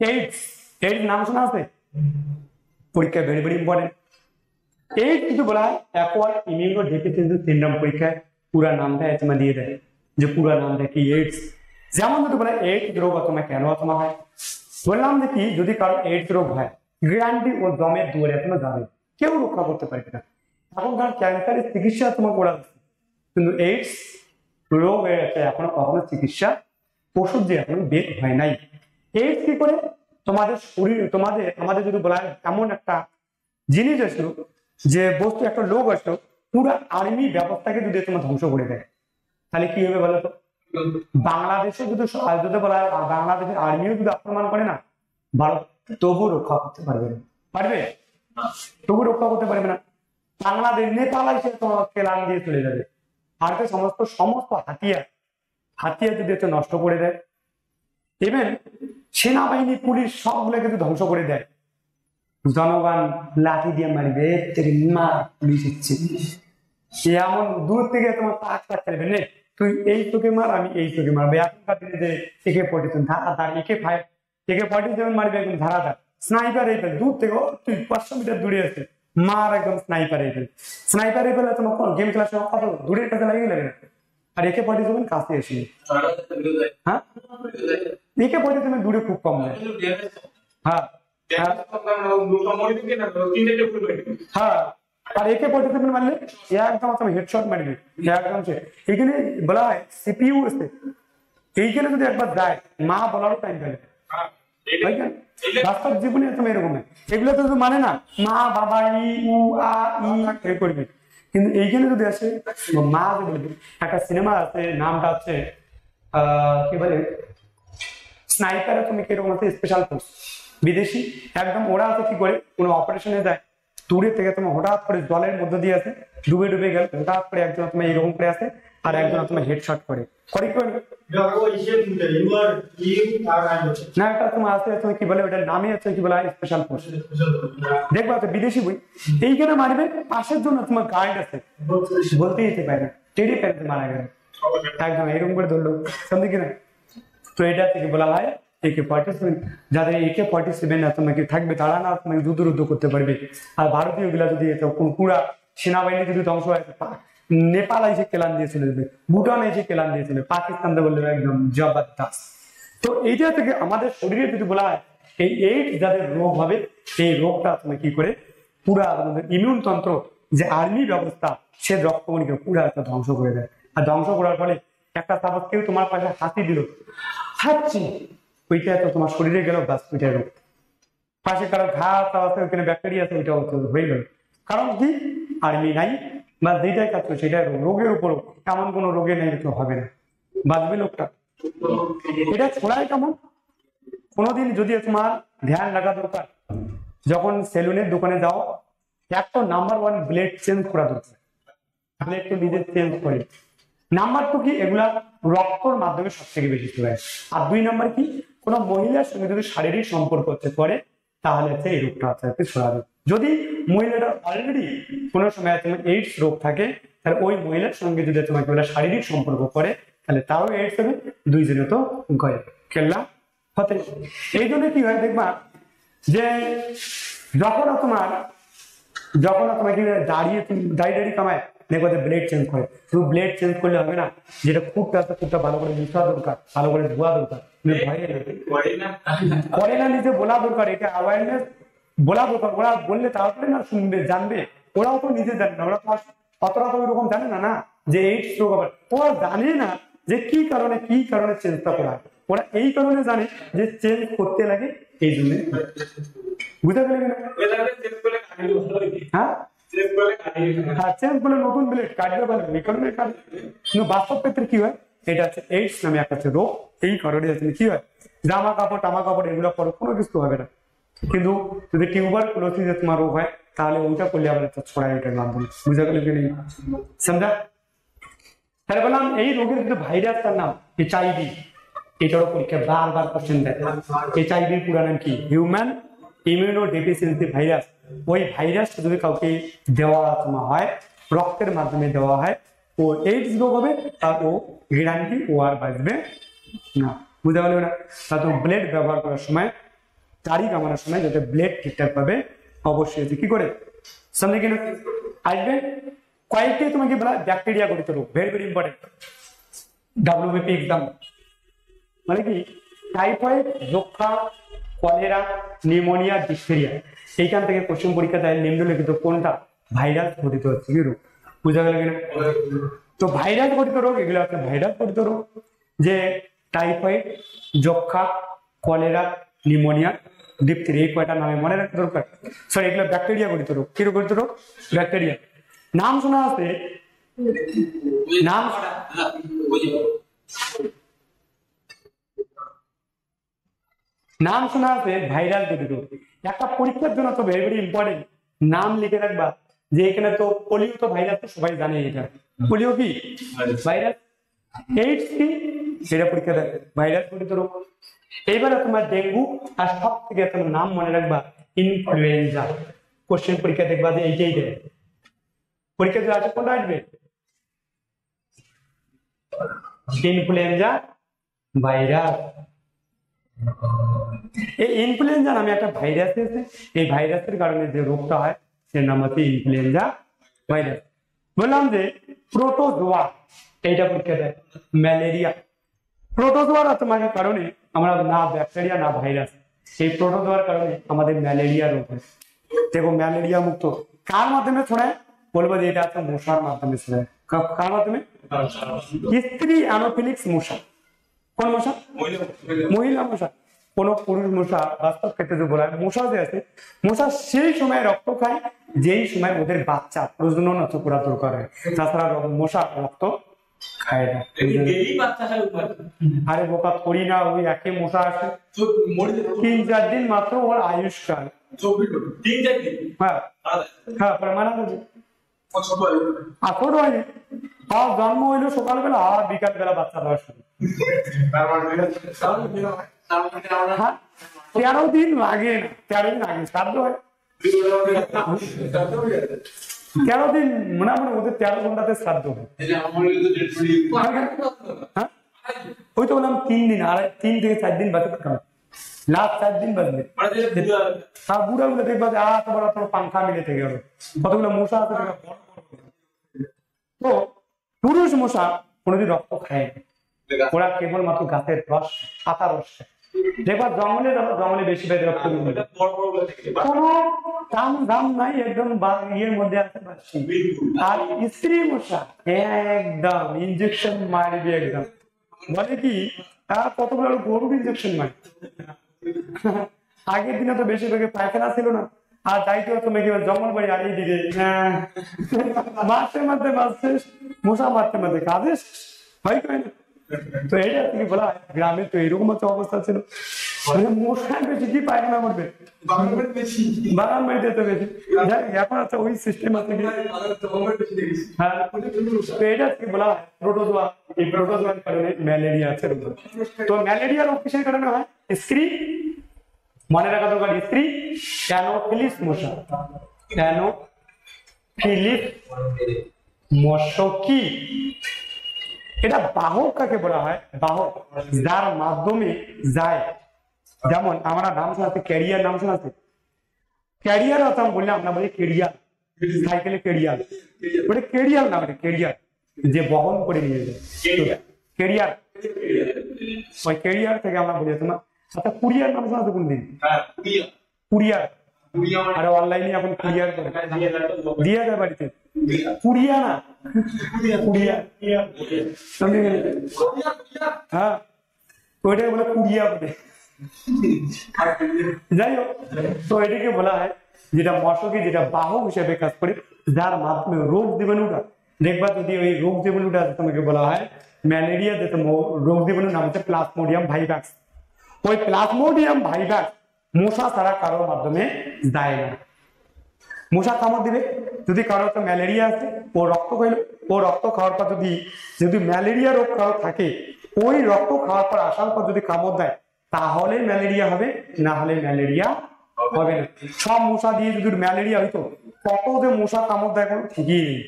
AIDS, AIDS নাম শোনা আছে পরীক্ষায়, ভেরি ভেরি ইম্পর্টেন্ট। এইডস কিন্তু বলা হয় অ্যাকোয়ার্ড ইমিউনো ডেফিসিয়েন্সি সিনড্রোম। পরীক্ষায় পুরা নামটা তোমার দিয়ে দেয় যে পুরা নামটা কি এইডস। যেমন যদি বলে এইডস রোগ তোমার কেন তোমার হয়, বললাম যে কি যদি কারো এইডস রোগ হয় গ্যারান্টি ও দমের দুয়ারে তোমার যাবে, কেউ রক্ষা করতে পারবে না। এখন কারণ ক্যান্সারের চিকিৎসা তোমার করা হচ্ছে, কিন্তু এইডস রোগ হয়ে গেছে এখনো কখনো চিকিৎসা ওষুধ যে এখনো বের হয় নাই। এইডস কি করে তোমাদের শরীর আমাদের যদি বলা হয় এমন একটা জিনিস আসলো, যে বস্তু একটা লোক আসলো পুরো আর্মি ব্যবস্থাকে যদি তোমার ধ্বংস করে দেয়, তাহলে কি হবে বলো তো? বাংলাদেশে যদি বলা হয় বাংলাদেশের আর্মিও যদি আক্রমণ করে না, ভারত তবু রক্ষা করতে পারবে না, পারবে? তবু রক্ষা করতে পারবে না। বাংলাদেশ নেপাল এসে তোমার কেলান দিয়ে চলে যাবে। ভারতের সমস্ত হাতিয়ার যদি একটু নষ্ট করে দেয়, ইভেন সেনাবাহিনী পুলিশ সবগুলো কিন্তু ধ্বংস করে দেয়, জনগণ লাঠি দিয়ে মারবে, মা পুলিশ ইচ্ছে এমন দূর থেকে তোমার পাক ফেলবে নে, তুই এই চোখে মার আমি এই চোখে মারবো। এখনকার দিনে যে AK-47 ধারাধার, AK-47 মারবে একদম ধারাধার, স্নাইপার রাইফেল দূর থেকে তুই 500 মিটার দূরে আছে মার, একদম স্নাইপার রাইফেল। তোমার গেম ক্লাসে কত দূরের কাছে লাগে না, আর AK-47 কাছে এসে, হ্যাঁ AK-47 দূরে খুব কম যায়। হ্যাঁ হ্যাঁ, আর AK-47 মারলে একদম তুমি হেডশট মারবে একদম। এইখানে বলা হয় CPU আছে, এইখানে যদি একবার যায় মা বলারও টাইম পেলে। বাস্তব জীবনে তুমি এরকম এগুলো তো মানে না মা বাবা ই উ আ ই করবে, কিন্তু এইখানে যদি আসে মা বলবে। একটা সিনেমা আছে নামটা হচ্ছে কি বলে স্নাইপার, তুমি কিরকম আছে স্পেশাল ফোর্স বিদেশি একদম, ওরা আছে কি করে কোনো অপারেশনে যায় দূরে থেকে তোমার হঠাৎ করে জলের মধ্যে দিয়ে আছে ডুবে ডুবে গেল, হঠাৎ করে একজন তোমার এরকম করে আছে আর একজন তোমার হেডশট করে করে কি না একটা তোমার আছে তুমি কি বলে ওটার নামই হচ্ছে কি বলে স্পেশাল ফোর্স। দেখবা তো বিদেশি বই এইখানে মারবে পাশের জন্য তোমার গার্ড আছে বলতেই যেতে পারে না, টেরি প্যারেন্ট মারা গেল একদম এরকম করে ধরলো সমঝে কিনা। তো এটা থেকে বলা হয় AK-47, যাদের AK-47 তোমাকে থাকবে তারা না তোমাকে যুদ্ধ করতে পারবে। আর ভারতীয় গুলা যদি পুরা সেনাবাহিনী যদি ধ্বংস হয়, নেপাল এসে কেলান দিয়ে চলে যাবে, ভুটান এসে কেলান দিয়ে চলে, পাকিস্তান বললে একদম জবরদস্ত। তো এইটা থেকে আমাদের শরীরে যদি বলা হয় এই এইডস যাদের রোগ হবে, এই রোগটা তুমি কি করে পুরা আমাদের ইমিউন তন্ত্র যে আর্মি ব্যবস্থা সে রক্তকণিকে পুরা একটা ধ্বংস করে দেয়। আর ধ্বংস করার ফলে একটা সাপোজ কেউ তোমার পাশে হাসি দিল, হাঁচি, ওইটা তো তোমার শরীরে গেল বাস ওইটা রোগ। পাশে কারো ঘা আছে ওইখানে ব্যাকটেরিয়া আছে ওইটাও হয়ে গেল, কারণ কি আর্মি নাই বা যেটাই কাজ করছে সেটা রোগের উপরও এমন কোনো রোগে নেই কেউ হবে না, বাঁচবে লোকটা। এটা ছড়ায় কেমন কোনোদিন যদি তোমার ধ্যান রাখা দরকার, যখন সেলুনের দোকানে যাও একটা নাম্বার 1 ব্লেড চেঞ্জ করা দরকার, ব্লেড তো নিজে চেঞ্জ করে। নাম্বার 2 কি এগুলা রক্তর মাধ্যমে সব থেকে বেশি ছড়ায়। আর 2 নাম্বার কি কোনো মহিলার সঙ্গে যদি শারীরিক সম্পর্ক হচ্ছে করে তাহলে হচ্ছে এই রোগটা আস্তে আস্তে ছড়াবে। যদি মহিলাটা অলরেডি কোনো সময় তোমার এইডস রোগ থাকে তাহলে ওই মহিলার সঙ্গে যদি তোমাকে শারীরিক সম্পর্ক করে তাহলে তারও এইডস হবে, দুইজনে তো করে খেললাম হতে। এই জন্য কি হয় দেখবা যে যখন তোমাকে দাঁড়িয়ে কামায় দেখবো ব্লেড চেঞ্জ করে, শুধু ব্লেড চেঞ্জ করলে হবে না, যেটা খুবটা আছে খুবটা ভালো করে মিশা দরকার, ভালো করে ধোয়া দরকার, করে না নিজে বলা দরকার, এটা অ্যাওয়ারনেস বলা দরকার। ওরা বললে তারপরে না শুনবে জানবে, ওরাও তো নিজে জানে না, ওরা তো অতটা তো ওইরকম জানে না যে এইডস রোগ আবার ওরা জানে না যে কি কারণে চেঞ্জটা করা হয়। ওরা এই কারণে জানে যে চেঞ্জ করতে লাগে এই জন্য, বুঝতে পারলে না? হ্যাঁ চেঞ্জ বলে নতুন ব্লেড কাটবে বলে এই কারণে কাটবে, কিন্তু বাস্তব ক্ষেত্রে কি হয় এটা হচ্ছে এইডস নামে একটা রোগ। এই কারণে কি হয় জামা কাপড় এগুলো পরে কোনো কিছু হবে না, কিন্তু যদি টিউবারকুলোসিস তোমার রোগ হয় তাহলে ওইটা করলে আবার একটা ছড়ায় ওইটার মাধ্যমে, বুঝা গেল কি নেই সমঝা? তাহলে বললাম এই রোগের কিন্তু ভাইরাসটার নাম HIV, এটারও পরীক্ষা বারবার কোশ্চেন দেয়। HIV পুরো নাম কি? Human immunodeficiency virus. ওই ভাইরাস যদি কাউকে দেওয়া হয় রক্তের মাধ্যমে দেওয়া হয় ও এইডস রোগ হবে, আর ও গ্যারান্টি ও আর বাঁচবে না, বুঝতে পারলো না? তাতে ব্লেড ব্যবহার করার সময় দাড়ি কামানোর সময় যাতে ব্লেড ঠিকঠাক পাবে অবশ্যই কি করে সামনে কিনা আসবে। কয়েকটি তোমাকে বলা ব্যাকটেরিয়া গঠিত রোগ, very very important, WBP exam মানে কি টাইফয়েড, যক্ষা, কলেরা, নিউমোনিয়া, ডিপথেরিয়া। এইখান থেকে কোশ্চেন পরীক্ষা দেয় নিম্নলিখিত কোনটা ভাইরাস ঘটিত হচ্ছে কি রোগ, বুঝা গেল কিনা? তো ভাইরাস ঘটিত রোগ এগুলো হচ্ছে ভাইরাস ঘটিত রোগ, যে টাইফয়েড, যক্ষা, কলেরা, নিউমোনিয়া, ডিপথেরিয়া, এই কয়টা নামে মনে রাখতে দরকার। সরি এগুলো ব্যাকটেরিয়া ঘটিত রোগ। কি রোগ ঘটিত রোগ? ব্যাকটেরিয়া। নাম শোনা আছে, নাম শোনা আছে ভাইরাল ঘটিত রোগ। একটা পরীক্ষার জন্য তো ভেরি ভেরি ইম্পর্টেন্ট নাম লিখে রাখবা, যে এখানে তো পোলিও তো ভাইরাস তো সবাই জানে, এটা পোলিও কি ভাইরাস, এইডস কি সেটা পরীক্ষা দেয় ভাইরাস ঘটিত রোগ। এইবারে তোমার ডেঙ্গু, আর সব থেকে তোমার নাম মনে রাখবা ইনফ্লুয়েঞ্জা। কোশ্চেন পরীক্ষা দেখবা যে এইটাই দেয় পরীক্ষা যে আছে কোনটা আসবে ইনফ্লুয়েঞ্জা ভাইরাস। এই ইনফ্লুয়েঞ্জা নামে একটা ভাইরাস আছে, এই ভাইরাসের কারণে যে রোগটা হয় সে নাম হচ্ছে ইনফ্লুয়েঞ্জা ভাইরাস। বললাম যে প্রোটোজোয়া, এইটা পরীক্ষা দেয় ম্যালেরিয়া প্রোটোজোয়ার আক্রমণের কারণে আমরা না ব্যাকটেরিয়া না ভাইরাস এই প্রোটোজোয়ার কারণে আমাদের ম্যালেরিয়া রোগ হয় দেখো ম্যালেরিয়া মুক্ত কার মাধ্যমে ছড়ায় বলবো যে এটা আছে মশার মাধ্যমে ছড়ায় কার মাধ্যমে স্ত্রী অ্যানোফিলিক্স মশা কোন মশা মহিলা মশা কোন পুরুষ মশা বাস্তব ক্ষেত্রে যে বলা হয় মশা যে আছে মশা সেই সময় রক্ত খায় যেই সময় ওদের বাচ্চা প্রজনন অথবা দরকার হয় তাছাড়া মশা রক্ত খায় না আরে বোকা করি না ওই একই মশা আসে 3-4 দিন মাত্র ওর আয়ুষ্কাল হ্যাঁ হ্যাঁ প্রমাণ আছে এখন হয়নি আর জন্ম হইলো সকালবেলা আর বিকাল বেলা বাচ্চা দেওয়া শুরু 13 দিন লাগে না 13 দিন আগে শ্রাদ্ধ হয় 13 দিন মোটামুটি ওদের 13 ঘন্টাতে শ্রাদ্ধ হয় হ্যাঁ ওই তো বললাম 3 দিন আর 3 থেকে 4 দিন বাঁচে লাস্ট 4 দিন বাঁচবে হ্যাঁ বুড়া গুলো দেখবা যে তোমার পাংখা মিলে থেকে গেল কতগুলো মশা আছে তো পুরুষ মশা কোনোদিন রক্ত খায় ওরা কেবলমাত্র গাছের রস পাতা রস দেখবার জঙ্গলে বেশি বেশি রক্ত কোনো কাম দাম নাই একদম ইয়ের মধ্যে আছে আর স্ত্রী মশা একদম ইনজেকশন মারবে একদম বলে কি তার কতগুলো গরুর ইনজেকশন মারে আগের দিনে তো বেশিরভাগে পায়খানা ছিল না আর দায়িত্ব হতো নাকি জঙ্গল বাড়ি আর এইদিকে মারতে মারতে মারছে মশা মারতে মারতে কাজে হয় কয় না তো এইটা থেকে বলা হয় গ্রামে তো এরকম একটা অবস্থা ছিল মশা বেশি কি পায়খানা করবে বাগান বাড়িতে তো বেশি এখন আছে ওই সিস্টেম আছে হ্যাঁ তো এটা থেকে বলা হয় প্রোটোজোয়া এই প্রোটোজোয়ার কারণে ম্যালেরিয়া আছে তো ম্যালেরিয়া রোগ কিসের কারণে হয় স্ত্রী মনে রাখা দরকার স্ত্রী অ্যানোফিলিস মশা অ্যানোফিলিস মশকি এটা বাহক কাকে বলা হয় বাহক যার মাধ্যমে যায় যেমন আমরা নাম শোনাতে ক্যারিয়ার নাম শোনাতে ক্যারিয়ার অর্থাৎ বললে আমরা বলি কেরিয়ার সাইকেলে কেরিয়ার ওটা কেরিয়ার না ওটা কেরিয়ার যে বহন করে নিয়ে যায় কেরিয়ার ওই কেরিয়ার থেকে আমরা বলি তোমার আচ্ছা কুরিয়ার নাম শোনাতে কোনদিন কুরিয়ার আরে অনলাইনে এখন কুরিয়ার করে দিয়ে দেয় বাড়িতে কুরিয়া না কুরিয়া হ্যাঁ ওইটাকে বলে কুরিয়া বলে যাই হোক তো এটাকে বলা হয় যেটা মশকি যেটা বাহক হিসেবে কাজ করে যার মাধ্যমে রোগ জীবাণুটা দেখবা যদি ওই রোগ জীবাণুটা তোমাকে বলা হয় ম্যালেরিয়া যেটা রোগ জীবাণুর নাম হচ্ছে প্লাজমোডিয়াম ভাইরাস ওই প্লাজমোডিয়াম ভাইরাস মশা ছাড়া কারোর মাধ্যমে যায় না মশা কামড় দিবে যদি কারোর তো ম্যালেরিয়া আছে ও রক্ত খাইলো ও রক্ত খাওয়ার পর যদি ম্যালেরিয়া রোগ কারো থাকে ওই রক্ত খাওয়ার পর আসার পর যদি কামড় দেয় তাহলে ম্যালেরিয়া হবে না হলে ম্যালেরিয়া হবে না সব মশা দিয়ে যদি ম্যালেরিয়া হইতো কত যে মশা কামড় দেয় কোনো ঠিকই নেই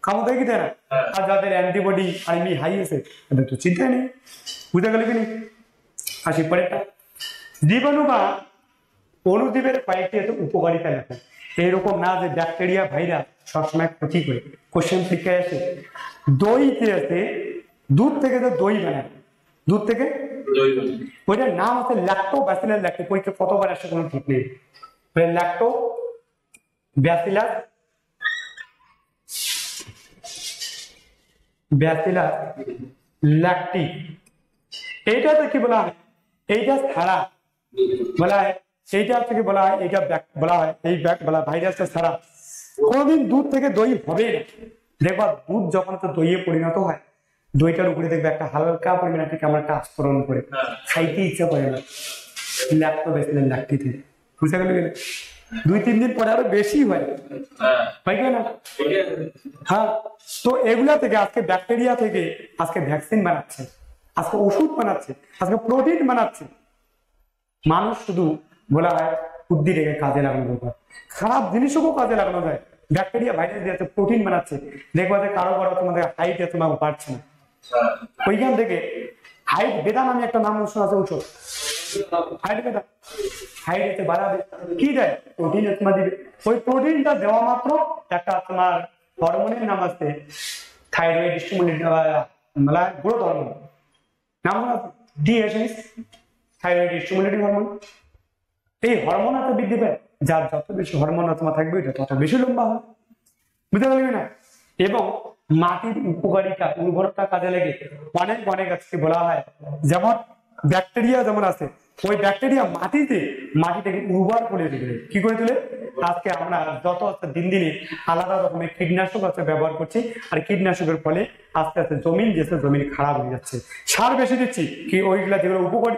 কামড় দেয় কি দেয় না আর যাদের অ্যান্টিবডি আর এমনি হাই আছে তাদের তো চিন্তাই নেই বুঝতে গেলে কি নেই আসি পরেরটা জীবাণু বা অণুজীবের কয়েকটি উপকারিতা লেখা এরকম না যে ব্যাকটেরিয়া ভাইরাস সবসময় ক্ষতি করে কোশ্চেন পরীক্ষায় আসে দইতে আছে দুধ থেকে যে দই বানায় দুধ থেকে ওইটার নাম আছে ল্যাক্টোব্যাসিলাস ল্যাক্টো পরীক্ষা কতবার আসে কোনো ঠিক নেই ল্যাক্টোব্যাসিলাস ল্যাক্টি এইটাতে কি বলা হয় এইটা ছাড়া বলা হয় সেইটা থেকে বলা হয় এইটা বলা হয় এই বলা ভাইরাসটা ছাড়া কোনদিন দুধ থেকে দই হবে না দেখবা দুধ যখন তো দইয়ে পরিণত হয় দইটার উপরে দেখবে একটা হালকা পরিমাণ থেকে আমার একটা আস্তরণ করে খাইতে ইচ্ছা করে না ল্যাক্টোব্যাসিলাস ল্যাক্টিতে বুঝতে গেল 2-3 দিন পরে আরো বেশি হয় না হ্যাঁ তো এগুলা থেকে আজকে ব্যাকটেরিয়া থেকে আজকে ভ্যাকসিন বানাচ্ছে আজকে ওষুধ বানাচ্ছে আজকে প্রোটিন বানাচ্ছে মানুষ শুধু বলা হয় বুদ্ধি রেখে কাজে লাগানো দরকার খারাপ জিনিসও কাজে লাগানো যায় ব্যাকটেরিয়া ভাইরাস দিয়ে প্রোটিন বানাচ্ছে দেখবা যে কারো তোমাদের হাইট তোমাকে বাড়ছে না ওইখান থেকে হাইট বেদা নামে একটা নাম শোনা আছে ঔষধ হাইট বেদা হাইট বাড়াবে কি দেয় প্রোটিন তোমার দিবে ওই প্রোটিনটা দেওয়া মাত্র একটা তোমার হরমোনের নাম আছে থাইরয়েড মানে গ্রোথ হরমোন, নাম ডিএসএস, থাইরয়েড স্টিমুলেটিং হরমোন। এই হরমোন এত বৃদ্ধি পায়, যার যত বেশি হরমোন তোমার থাকবে এটা তত বেশি লম্বা হবে, বুঝতে পারবি না? এবং মাটির উপকারিতা উর্বরতা কাজে লেগে অনেক অনেক আজকে বলা হয়, যেমন ব্যাকটেরিয়া যেমন আছে, ওই ব্যাকটেরিয়া মাটিটাকে উর্বর করে দিবে। কি করে তুলে? আজকে আমরা যত দিন দিনে আলাদা রকমের কীটনাশক আছে ব্যবহার করছি, আর কীটনাশকের ফলে আস্তে আস্তে জমিন খারাপ হয়ে যাচ্ছে। সার বেশি দিচ্ছি, কি ওইগুলা যেগুলো উপকারী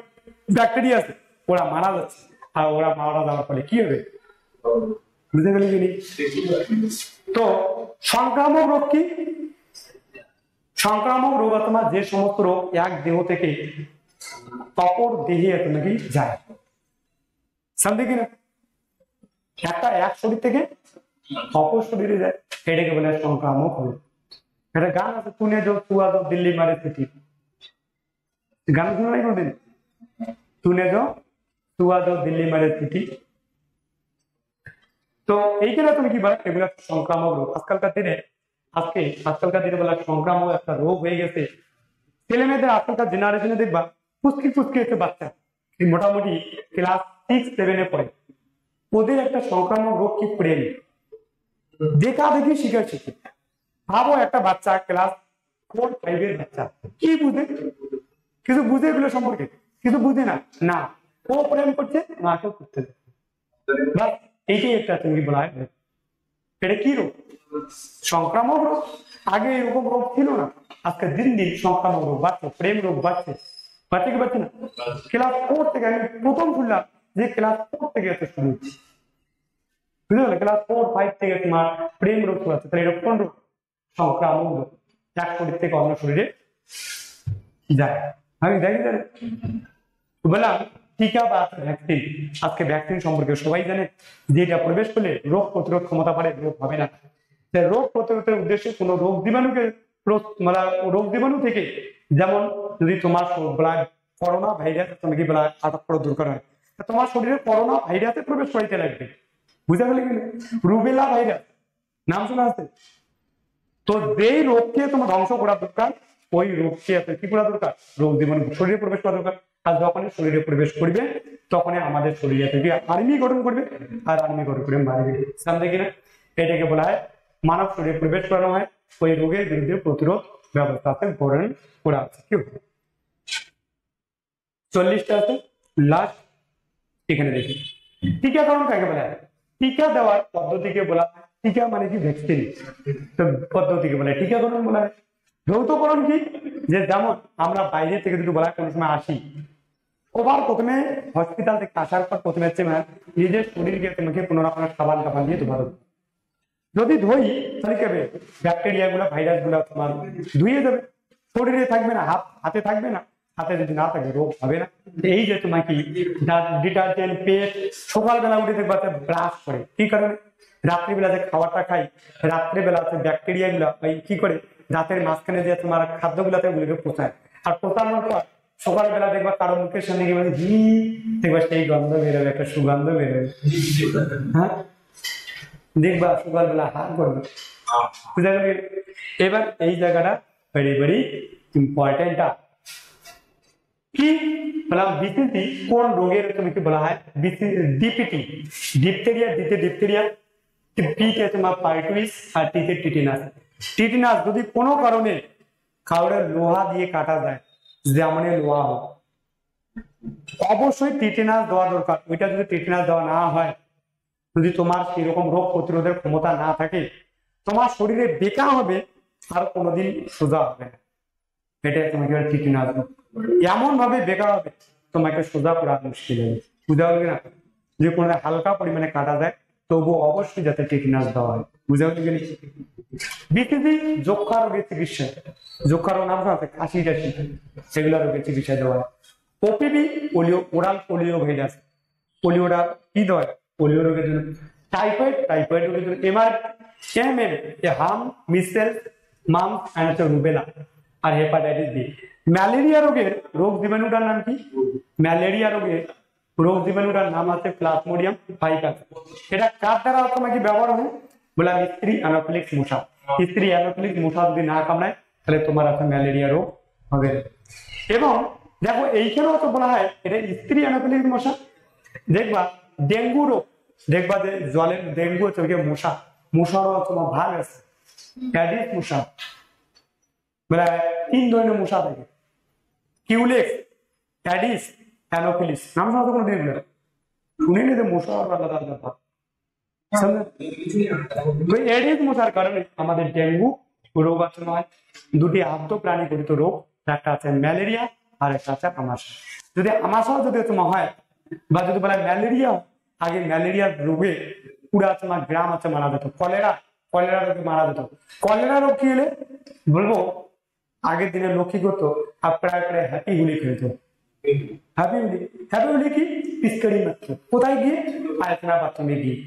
ব্যাকটেরিয়া আছে ওরা মারা যাচ্ছে, আর ওরা মারা যাওয়ার ফলে কি হবে? বুঝতে গেলে কি? তো সংক্রামক রোগ কি? সংক্রামক রোগ তোমার যে সমস্ত রোগ এক দেহ থেকে অপর দেহে নাকি যায়, সমঝে কিনা? এক শরীর থেকে অপর শরীরে যায়, এটাকে বলে সংক্রামক রোগ। একটা গান আছে, তুনে जो छुआ जो दिल्ली मारे सिटी, গান শুনে নাই কোনদিন? তুনে जो छुआ जो दिल्ली मारे सिटी। তো এইখানে তুমি কি বলে? এগুলো সংক্রামক রোগ। আজকালকার দিনে বলা সংক্রামক একটা রোগ হয়ে গেছে। ছেলে মেয়েদের আজকালকার জেনারেশনে দেখবা পুচকি হচ্ছে বাচ্চা, মোটামুটি ক্লাস 6-7 পড়ে, ওদের একটা সংক্রামক রোগ কি? প্রেম। দেখা দেখি শিখে। ভাবো একটা বাচ্চা ক্লাস 4-5 বাচ্চা কি বুঝে? কিছু বুঝে এগুলো সম্পর্কে? কিছু বুঝে না, ও প্রেম করছে, মাকেও করতে। এইটাই একটা তুমি বলা হয়, এটা কি রোগ? সংক্রামক রোগ। আগে এরকম রোগ ছিল না, আজকে দিন দিন সংক্রামক রোগ বাড়ছে, প্রেম রোগ বাড়ছে কি বাড়ছে না? ক্লাস 4 থেকে আমি প্রথম শুনলাম যে ক্লাস 4 থেকে এত শুরু হচ্ছে, বুঝতে পারলে? ক্লাস 4-5 থেকে তোমার প্রেম রোগ আছে। তাহলে এরকম কোন রোগ? সংক্রামক রোগ, এক শরীর থেকে অন্য শরীরে যায়। আমি দেখি বললাম টিকা বা ভ্যাকসিন। আজকে ভ্যাকসিন সম্পর্কে সবাই জানে যে এটা প্রবেশ করলে রোগ প্রতিরোধ ক্ষমতা বাড়ে, রোগ হবে না। রোগ প্রতিরোধের উদ্দেশ্যে কোন রোগ জীবাণু থেকে, যেমন যদি তোমার করোনা ভাইরাস তোমাকে বলা আটক করা দরকার হয়, তোমার শরীরে করোনা ভাইরাসে প্রবেশ করাইতে লাগবে, বুঝা গেলে? রুবেলা ভাইরাস নাম শোনা আছে? তো যেই রোগকে তোমার ধ্বংস করা দরকার, ওই রোগকে কি করা দরকার? রোগ জীবাণু শরীরে প্রবেশ করা দরকার। আর যখনই শরীরে প্রবেশ করবে তখনই আমাদের শরীরে থেকে আর্মি গঠন করবে, আর আর্মি গঠন করে মারবে, সামনে কিনা? এটাকে বলা হয় মানব শরীরে প্রবেশ করানো হয়, ওই রোগের বিরুদ্ধে প্রতিরোধ ব্যবস্থাতে গ্রহণ করা আছে। কি 40টা আছে, লাস্ট এখানে দেখি টিকাকরণ কাকে বলা হয়? টিকা দেওয়ার পদ্ধতিকে বলা হয়, টিকা মানে কি? ভ্যাকসিন পদ্ধতিকে বলা হয় টিকাকরণ বলা হয়। যৌথকরণ কি? যে যেমন আমরা বাইরে থেকে যদি বলা কোনো সময় আসি, ওবার প্রথমে হসপিটাল থেকে আসার পর প্রথমে হচ্ছে নিজের শরীরকে তোমাকে কোনো রকমের সাবান দিয়ে ধোয়া। যদি ধুই তাহলে কি হবে? ব্যাকটেরিয়া গুলো, ভাইরাস গুলো তোমার ধুয়ে যাবে, শরীরে থাকবে না, হাতে থাকবে না। হাতে যদি না থাকে রোগ হবে না। এই যে তোমাকে ডিটারজেন্ট, পেস্ট সকালবেলা উঠে দেখবা ব্রাশ করে, কি কারণে? রাত্রিবেলা যে খাবারটা খাই, রাত্রিবেলা ব্যাকটেরিয়া গুলা কি করে রাতের মাঝখানে যে তোমার খাদ্যগুলাতে ওগুলোকে পোষায়, আর পোষানোর পর সকালবেলা দেখবা কারো মুখের সামনে গিয়ে বলে দেখবা সেই গন্ধ বেরোবে, একটা সুগন্ধ বেরোবে। হ্যাঁ, দেখবা সকালবেলা হাত করবে। এবার এই জায়গাটা ভেরি ভেরি ইম্পর্টেন্ট। কি বললাম? বিসিজি কোন রোগের তুমি কি বলা হয়? ডিপিটি, ডিপথেরিয়া, ডিপথেরিয়া, পিতে তোমার পার্টুইস, আর টিতে টিটেনাস। টিটেনাস যদি কোনো কারণে কাউরের লোহা দিয়ে কাটা যায়, যেমন লোহা হোক, অবশ্যই টিটেনাস দেওয়া দরকার। ওইটা যদি টিটেনাস দেওয়া না হয়, যদি তোমার সেরকম রোগ প্রতিরোধের ক্ষমতা না থাকে, তোমার শরীরে বেঁকা হবে আর কোনোদিন সোজা হবে না। এটা তোমাকে টিটেনাস এমন ভাবে বেঁকা হবে তোমাকে সোজা করা মুশকিল হবে, বুঝা গেল না? যে কোনো হালকা পরিমাণে কাটা যায় তবু অবশ্যই যাতে টিটেনাস দেওয়া হয়, বুঝা গেল? বিসিজি যক্ষা রোগের চিকিৎসা, যক্ষা রোগ নাম আছে, কাশি টাশি, সেগুলো রোগের চিকিৎসা দেওয়া হয়। OPV polio, oral polio virus, পোলিওটা কি দেওয়া হয়? পোলিও রোগের জন্য। টাইফয়েড রোগের জন্য হাম, মিসেলস, মাম্পস এন্ড রুবেলা, আর হেপাটাইটিস বি। ম্যালেরিয়া রোগের রোগ জীবাণুটার নাম কি? ম্যালেরিয়া রোগের রোগ জীবাণুটার নাম আছে প্লাজমোডিয়াম ভাইরাস। এটা কার দ্বারা তোমাকে ব্যবহার হয়? বললাম স্ত্রী অ্যানোফিলিস মশা। স্ত্রী অ্যানোফিলিস মশা যদি না কামড়ায় তাহলে তোমার আছে ম্যালেরিয়া রোগ হবে। এবং দেখো এইখানেও তো বলা হয় এটা স্ত্রী অ্যানোফিলিস মশা। দেখবা ডেঙ্গু রোগ, দেখবা যে জলের ডেঙ্গু হচ্ছে মশা, মশারও তোমার ভাগ আছে, অ্যাডিস মশা, মানে 3 ধরনের মশা থাকে, কিউলেক্স, অ্যাডিস, অ্যানোফিলিস। নাম শোনা তো কোনোদিন শুনিনি যে মশা আলাদা আলাদা। এডিস মশার কারণে আমাদের ডেঙ্গু রোগ আছে নয়, দুটি আদ্য প্রাণীজনিত রোগ, একটা আছে ম্যালেরিয়া আর একটা আছে আমাশা। যদি আমাশাও যদি তোমার হয় বা যদি বলা ম্যালেরিয়া, আগে ম্যালেরিয়ার রোগে পুরা তোমার গ্রাম আছে মারা যেত। কলেরা, কলেরা রোগে মারা যেত। কলেরা রোগ কি হলে বলবো, আগের দিনে লোক কি করতো, আর প্রায় প্রায় হ্যাপি হোলি খেলতো। হ্যাপি হোলি, হ্যাপি হোলি কি পিচকারি মারতো, কোথায় গিয়ে? পায়খানা বাথরুমে গিয়ে।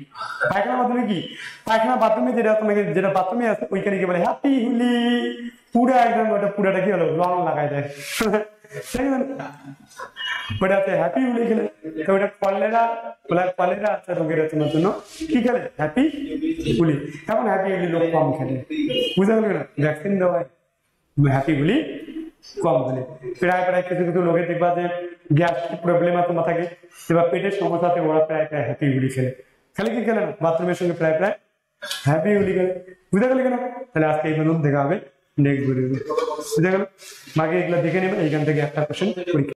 পায়খানা বাথরুমে কি, পায়খানা বাথরুমে যেটা তোমাকে যেটা বাথরুমে আছে ওইখানে গিয়ে বলে হ্যাপি হোলি, পুরা একদম ওটা পুরাটা কি হলো রং লাগাই দেয়, ওটাতে হ্যাপি হোলি খেলে। তো ওটা কলেরা, কলেরা আছে রোগের তোমার জন্য কি খেলে হ্যাপি হোলি। এখন হ্যাপি হোলি লোক কম খেলে, বুঝতে পারবে না, ভ্যাকসিন দেওয়া হয় হ্যাপি হোলি কম হলে। প্রায় প্রায় কিছু কিছু লোকের দেখবা যে গ্যাস্ট্রিক প্রবলেম আছে মাথাকে, এবার পেটের সমস্যাতে ওরা প্রায় প্রায় হ্যাপি হোলি খেলে। খেলে কি খেলে না, বাথরুমের সঙ্গে প্রায় প্রায় হ্যাপি হোলি খেলে। বুঝতে গেলে কেন? তাহলে আজকে এই পর্যন্ত দেখা হবে নেক্সট ভিডিওতে। বুঝতে গেল? বাকি এগুলো দেখে নেবে, এইখান থেকে একটা কোশ্চেন পরীক্ষা।